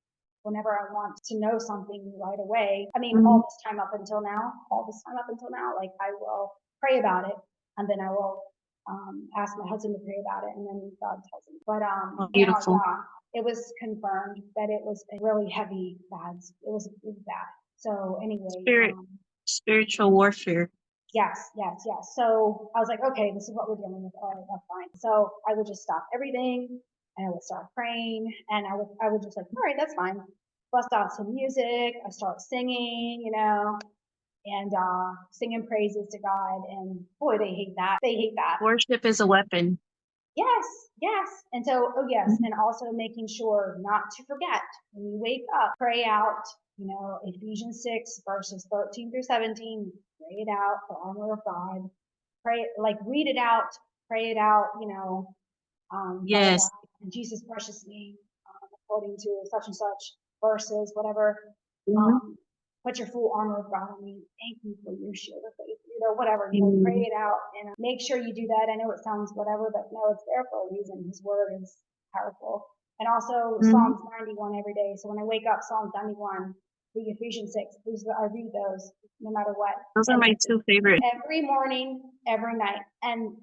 whenever I want to know something right away, I mean, all this time up until now, like I will pray about it, and then I will ask my husband to pray about it, and then God tells me. But Beautiful. yeah, it was confirmed that it was a really heavy bad. It was bad. So anyway, Spiritual warfare. yes, yes, yes. So I was like, okay, this is what we're dealing with. All right, that's fine. So I would just stop everything and I would start praying and I would just like, all right, that's fine. Bust out some music. I start singing, and singing praises to God. And boy, they hate that. They hate that. Worship is a weapon. Yes, yes. And so, oh yes, and also making sure not to forget when you wake up, pray out, Ephesians 6 verses 13 through 17, pray it out, the armor of God. Pray, like read it out, pray it out, Father Yes. God, in Jesus' precious name, according to such and such verses, whatever. Mhm. Put your full armor of God on me. Thank you for your shield of faith, whatever, pray Mhm. it out and make sure you do that. I know it sounds whatever, but no, it's there for a reason. His word is powerful. And also Mhm. Psalms 91 every day. So when I wake up, Psalms 91, the Ephesians 6, I read those no matter what. Those are And my two favorite. every morning, every night. And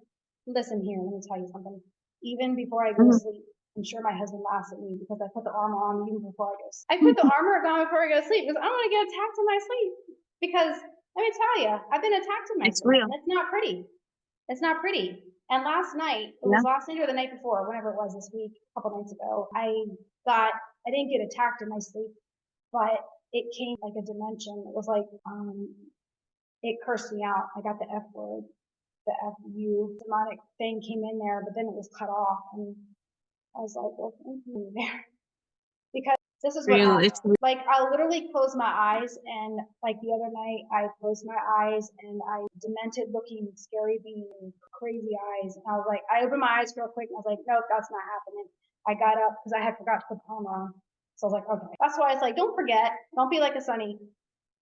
listen here, let me tell you something. Even before I go to Mhm. sleep, I'm sure my husband laughs at me because I put the armor on even before I go. I put the armor on before I go to sleep because I don't want to get attacked in my sleep. Because let me tell you, I've been attacked in my It's sleep, real. and it's not pretty. It's not pretty. And last night, it Yeah. was last night or the night before, whenever it was this week, a couple nights ago, I didn't get attacked in my sleep, but it came like a dimension. It was like, it cursed me out. I got the F word, the FU, demonic thing came in there, but then it was cut off. And I was like, well, thank you there. Because this is what Real. happens. It's real. Like, I'll literally close my eyes, and like the other night, I closed my eyes and I demented looking, scary being, crazy eyes. And I was like, I opened my eyes real quick and I was like, nope, that's not happening. I got up because I had forgot to put the armor on. So I was like, okay. That's why it's like, don't forget, don't be like a Sunny.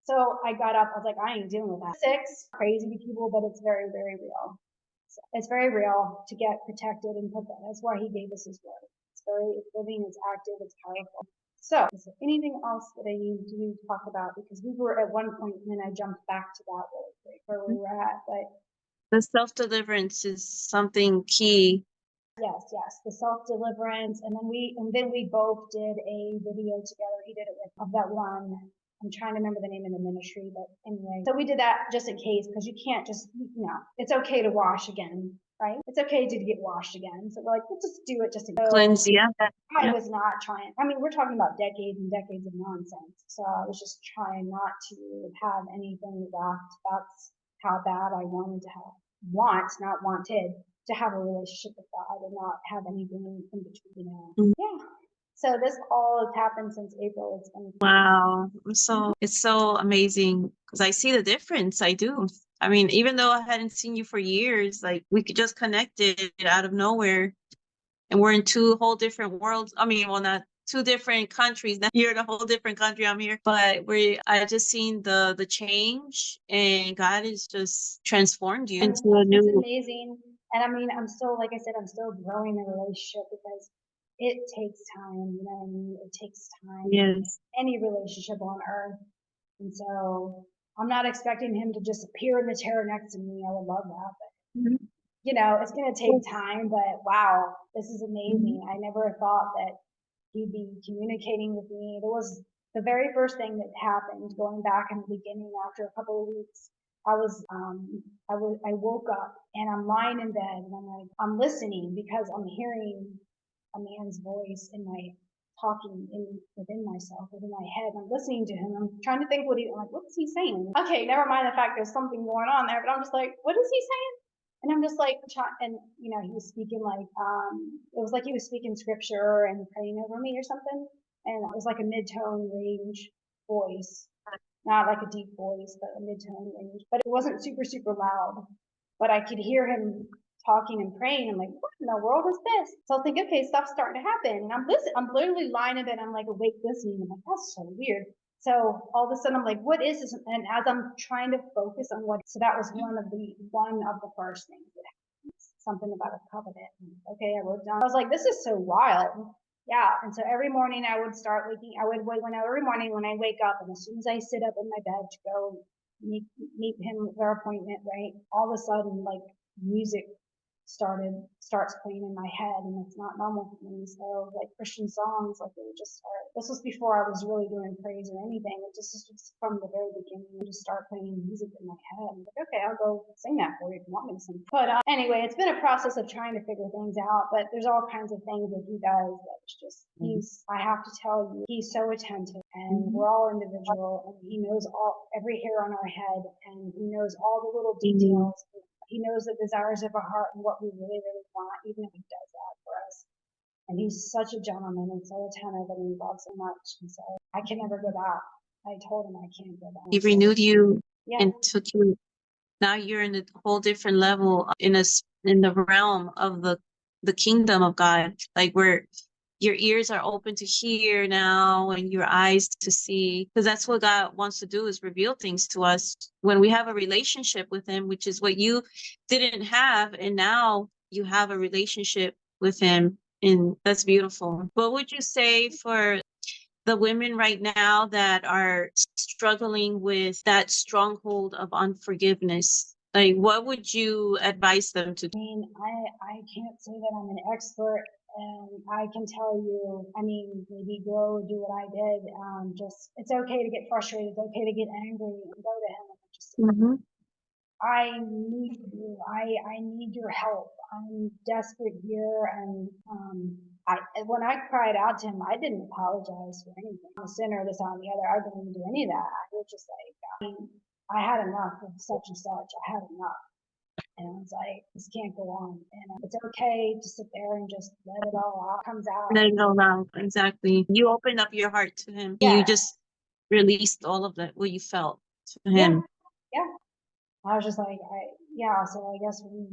So I got up. I was like, I ain't dealing with that. 6, crazy people, but it's very, very real. So it's very real to get protected and put that. That's why he gave us his word. It's living, it's active, it's powerful. So is there anything else that I need to talk about? Because we were at one point and then I jumped back to that really quick where we were at. But The self-deliverance is something key. yes, the self-deliverance. And then we both did a video together. He did it of that one. I'm trying to remember the name of the ministry, but anyway. So we did that just in case, because you can't just, it's okay to wash again, right? It's okay to get washed again. So we're like, let's just do it just in case. Cleanse. Yeah. I was not trying. I mean, we're talking about decades and decades of nonsense. So I was just trying not to have anything left. That's how bad I wanted to not wanted to have a relationship with God and not have anything in between. Yeah. So this all has happened since April. It's been Wow. It's so amazing because I see the difference. I do. I mean, even though I hadn't seen you for years, like we could just connected out of nowhere, and we're in two whole different worlds. I mean, well, not two different countries. Now you're in a whole different country. I'm here, but I just seen the change, and God has just transformed you into a it's new. amazing. And I mean, I'm still, like I said, I'm still growing the relationship because it takes time, you know what I mean? It takes time in Yes. any relationship on earth. And so I'm not expecting him to just appear in the chair next to me. I would love that, but Mhm. it's going to take time, but wow, this is Mhm. amazing. I never thought that he'd be communicating with me. There was the very first thing that happened going back in the beginning after a couple of weeks. I woke up and I'm lying in bed and I'm like, I'm listening because I'm hearing a man's voice in my talking within myself, within my head. I'm listening to him. I'm trying to think I'm like, what is he saying? Okay, never mind the fact there's something going on there, but I'm just like, what is he saying? And I'm just like, and he was speaking like, it was like he was speaking scripture and praying over me or something. And it was like a mid-tone range voice, not like a deep voice, but a mid-tone range. But it wasn't super, super loud. But I could hear him talking and praying. I'm like, what in the world is this? So I think, okay, stuff's starting to happen. And I'm listening. I'm literally lying in bed. I'm like awake listening. I'm like, that's so weird. So all of a sudden I'm like, what is this? And as I'm trying to focus on so that was one of the first things that happened. Something about a covenant. Okay, I wrote down. I was like, this is so wild. Yeah. And so every morning I would start waking. I would wait every morning when I wake up, and as soon as I sit up in my bed to go meet him at our appointment, right? All of a sudden, like music started starts playing in my head, and it's not normal for me. So like Christian songs, like they would just start. This was before I was really doing praise or anything. It just from the very beginning, it just start playing music in my head. I'm like, okay, I'll go sing that for you if you want me to sing. But anyway, it's been a process of trying to figure things out. But there's all kinds of things that he does that's just I have to tell you, he's so attentive, and we're all individual, and he knows every hair on our head, and he knows all the little details. He knows the desires of our heart and what we really, really want, even if he does that for us. And he's such a gentleman and so attentive, and he loves so much. And so I can never go back. I told him I can't go back. He renewed you Yeah. and took you. Now you're in a whole different level in the realm of the kingdom of God, like where your ears are open to hear now and your eyes to see, because that's what God wants to do, is reveal things to us when we have a relationship with him, which is what you didn't have, and now you have a relationship with him, and that's beautiful. What would you say for the women right now that are struggling with that stronghold of unforgiveness? Like, what would you advise them to do? I mean, I can't say that I'm an expert, and I can tell you, I mean, maybe go do what I did. Just, it's okay to get frustrated. It's okay to get angry and go to him and just say, I need you. I need your help. I'm desperate here. And when I cried out to him, I didn't apologize for anything. I'm a sinner, this, that, and the other. I didn't even do any of that. I was just like, I had enough of such and such. I had enough. And I was like, this can't go on. And it's okay to sit there and just let it all out. It comes out. Let it all out. Exactly. You opened up your heart to him. Yeah. You just released all of that, what you felt to him. Yeah. I was just like, so I guess we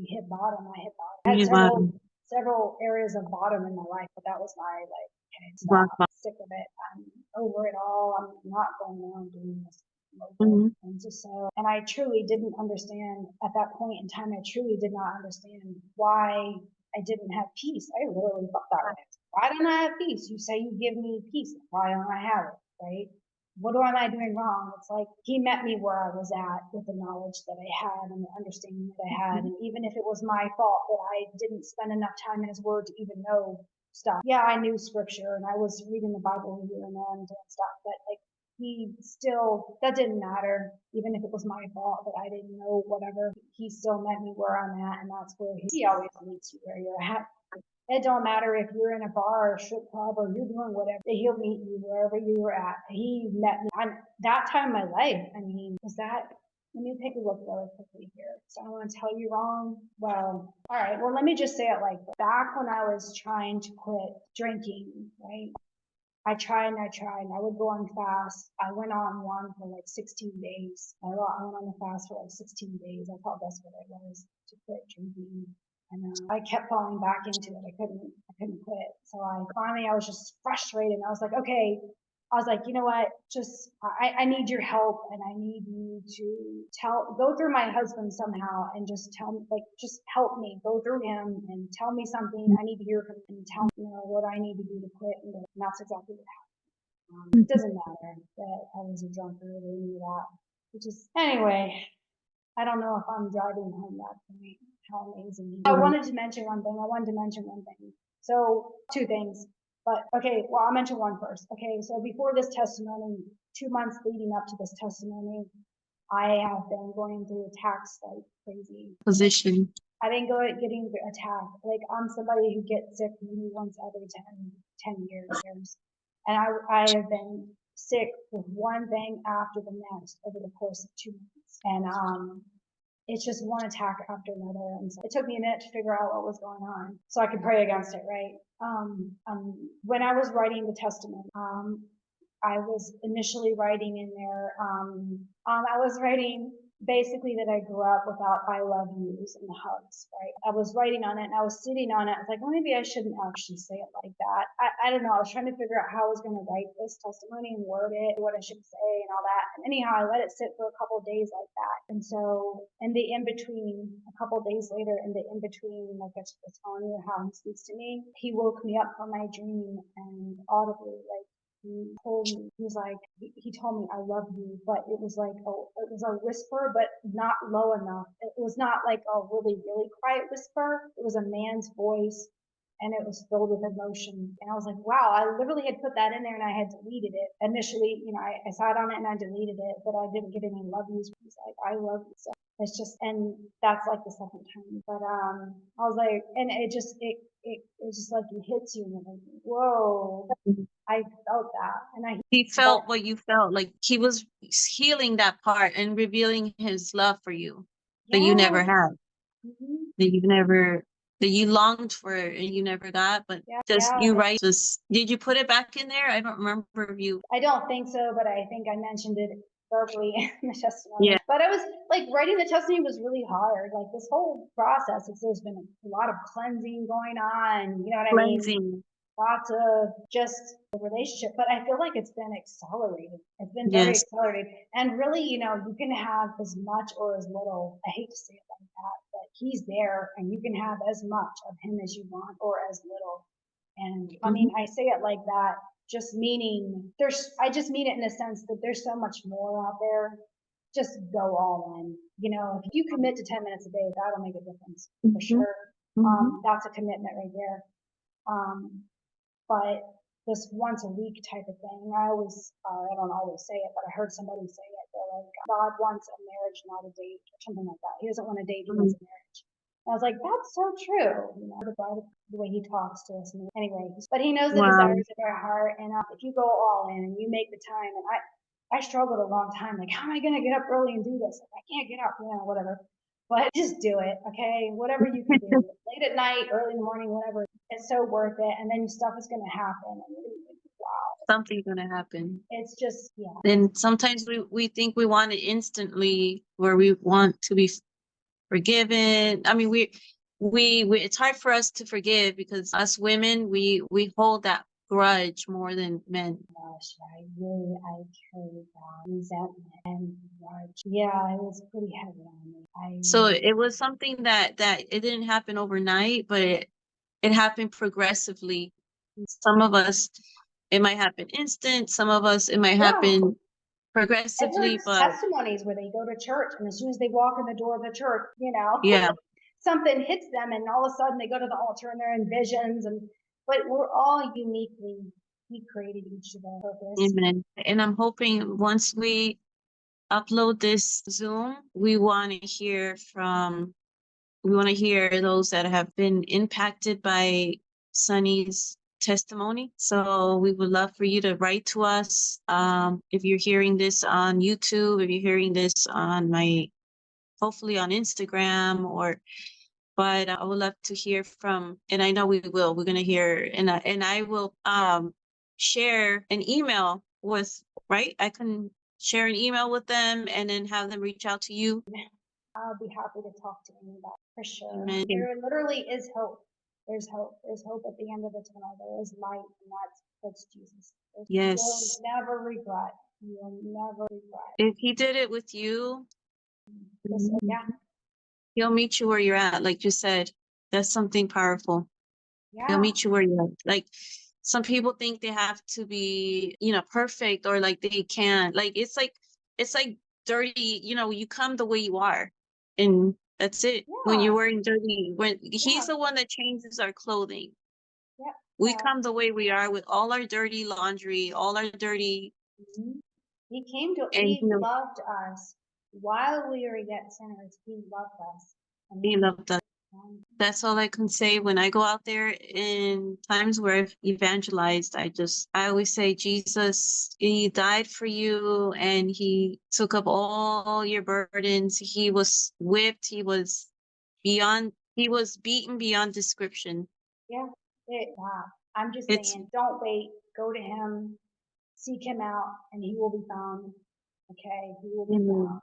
hit bottom. I hit bottom. I had several areas of bottom in my life, but that was my like, okay, stop, I'm sick of it. I'm over it all. I'm not going around doing this. And just and I truly didn't understand at that point in time. I truly did not understand why I didn't have peace. I literally thought that way. Why don't I have peace? You say you give me peace. Why don't I have it? Right? What am I doing wrong? It's like he met me where I was at with the knowledge that I had and the understanding that I had. And even if it was my fault that I didn't spend enough time in his word to even know stuff. Yeah, I knew scripture and I was reading the Bible here and there and doing stuff, but like he still, that didn't matter. Even if it was my fault that I didn't know whatever, he still met me where I'm at. And that's where he always meets you where you're at. It don't matter if you're in a bar or strip club or you're doing whatever, he'll meet you wherever you were at. He met me that time in my life. I mean, let me take a look really quickly here. So I don't want to tell you wrong. Well, all right. Well, let me just say it like back when I was trying to quit drinking, right? I tried and I tried, and I would go on fast. I went on one for like 16 days. I went on the fast for like 16 days. That's how desperate I was to quit drinking. And I kept falling back into it. I couldn't quit. So I was just frustrated. And I was like, okay, you know what? Just, I need your help, and I need you to go through my husband somehow and just tell me, like, just help me go through him and tell me something. I need to hear from him and tell me, what I need to do to quit. And that's exactly what happened. It doesn't matter that I was a drunkard or any of that. Anyway, I don't know if I'm driving home that point. How amazing. I wanted to mention one thing. So, two things. But okay, well, I'll mention one first. Okay, so before this testimony, 2 months leading up to this testimony, I have been going through attacks like crazy. Position. I've been getting attacked. Like, I'm somebody who gets sick maybe once every 10 years. And I have been sick with one thing after the next over the course of 2 months. And it's just one attack after another. And so it took me a minute to figure out what was going on so I could pray against it, right? When I was writing the testimony, I was initially writing in there, I was writing basically that I grew up without I love yous and hugs, right? I was writing on it and I was sitting on it. I was like, well, maybe I shouldn't actually say it like that. I don't know. I was trying to figure out how I was going to write this testimony and word it, what I should say and all that. And anyhow, I let it sit for a couple of days like that. And so in the in-between, a couple of days later, like I was telling you how he speaks to me, he woke me up from my dream and audibly, like, he was like, he told me, I love you, but it was like, it was a whisper, but not low enough. It was not like a really, really quiet whisper. It was a man's voice and it was filled with emotion. And I was like, wow, I literally had put that in there and I had deleted it. Initially, I sat on it and I deleted it, but I didn't get any love yous. He's like, I love you. So it's just, and that's like the second time. But, I was like, and it's just like it hits you and you're like, whoa, I felt that. And He but felt what you felt. Like he was healing that part and revealing his love for you that you never yes. had, Hmm. that you never, that you longed for and you never got. But Yeah. just Yeah. you right. Just did you put it back in there? I don't remember if you. I don't think so, but I think I mentioned it verbally in the testimony. Yeah, But I was like, writing the testimony was really hard. Like this whole process, there's been a lot of cleansing going on. You know what I mean? cleansing. Lots of just the relationship, but I feel like it's been accelerated. It's been very Yes. accelerated. And really, you can have as much or as little. I hate to say it like that, but he's there and you can have as much of him as you want or as little. And I mean, I say it like that, just meaning I just mean it in a sense that there's so much more out there. Just go all in. If you commit to 10 minutes a day, that'll make a difference for Mm-hmm. sure. Mm-hmm. That's a commitment right there. But this once a week type of thing, I don't always say it, but I heard somebody say it. They're like, God wants a marriage, not a date, or something like that. He doesn't want a date, he wants a marriage. And I was like, that's so true. The way he talks to us. Anyway, but he knows the Wow. desires of our heart. And if you go all in and you make the time, and I struggled a long time, like, how am I going to get up early and do this? Like, I can't get up, whatever. But just do it, okay? Whatever you can do, late at night, early in the morning, whatever. It's so worth it. And then stuff is going to happen. And wow, Something's gonna happen. it's just, yeah. And sometimes we think we want it instantly, where we want to be forgiven. I mean, we it's hard for us to forgive because us women, we hold that grudge more than men. Gosh, I carried that resentment and grudge. Yeah, it was pretty heavy on me. So it was something that it didn't happen overnight, but it happened progressively. Some of us, it might happen instant. Some of us, it might Yeah, happen I've heard progressively. But testimonies where they go to church and as soon as they walk in the door of the church, yeah, something hits them and all of a sudden they go to the altar and they're in visions. But we're all uniquely, he created each of our purpose. amen. And I'm hoping once we upload this Zoom, we want to hear those that have been impacted by Sunny's testimony. So we would love for you to write to us. If you're hearing this on YouTube, if you're hearing this on hopefully on Instagram, but I would love to hear from, and I know we will, we're going to hear, and I will share an email with, right? I can share an email with them and then have them reach out to you. I'll be happy to talk to anybody for sure. Amen. There literally is hope. There's hope. There's hope at the end of the tunnel. There is light, and that's Jesus. Yes. You'll never regret. You'll never regret. If he did it with you, Yeah. he'll meet you where you're at. Like you said, that's something powerful. He'll Yeah. meet you where you're at. Like some people think they have to be, perfect, or like they can't. Like it's like dirty, you come the way you are. And that's it. When you're Yeah. wearing dirty, when Yeah. he's the one that changes our clothing. Yeah. We come the way we are with all our dirty laundry, all our dirty, Mhm. and He loved us while we were yet sinners. He loved us. And he loved us. um, That's all I can say. When I go out there in times where I've evangelized, I always say, Jesus, he died for you and he took up all your burdens. He was whipped. He was beaten beyond description. yeah. I'm just It's saying, don't wait. Go to him. Seek him out, and he will be found. Okay, he will be found,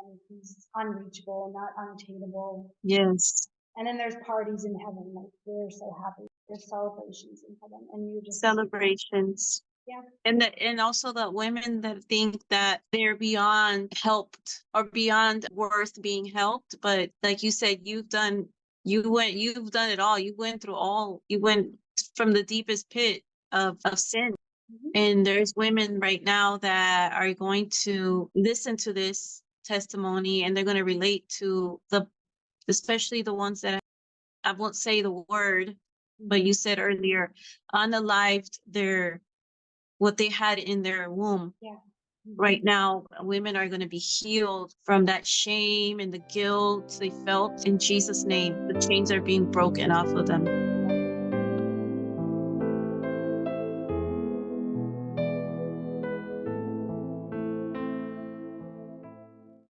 and he's unreachable, not unattainable. yes, And then there's parties in heaven, like we're so happy. There's celebrations in heaven, and you just celebrations. yeah, And also the women that think that they're beyond helped or beyond worth being helped. But like you said, you've done it all. You went from the deepest pit of sin. Mhm. And there's women right now that are going to listen to this testimony, and they're going to relate to especially the ones that I won't say the word, but you Mhm. said earlier, unalived what they had in their womb. Yeah. Right Mhm. now, women are going to be healed from that shame and the guilt they felt in Jesus' name. The chains are being broken off of them.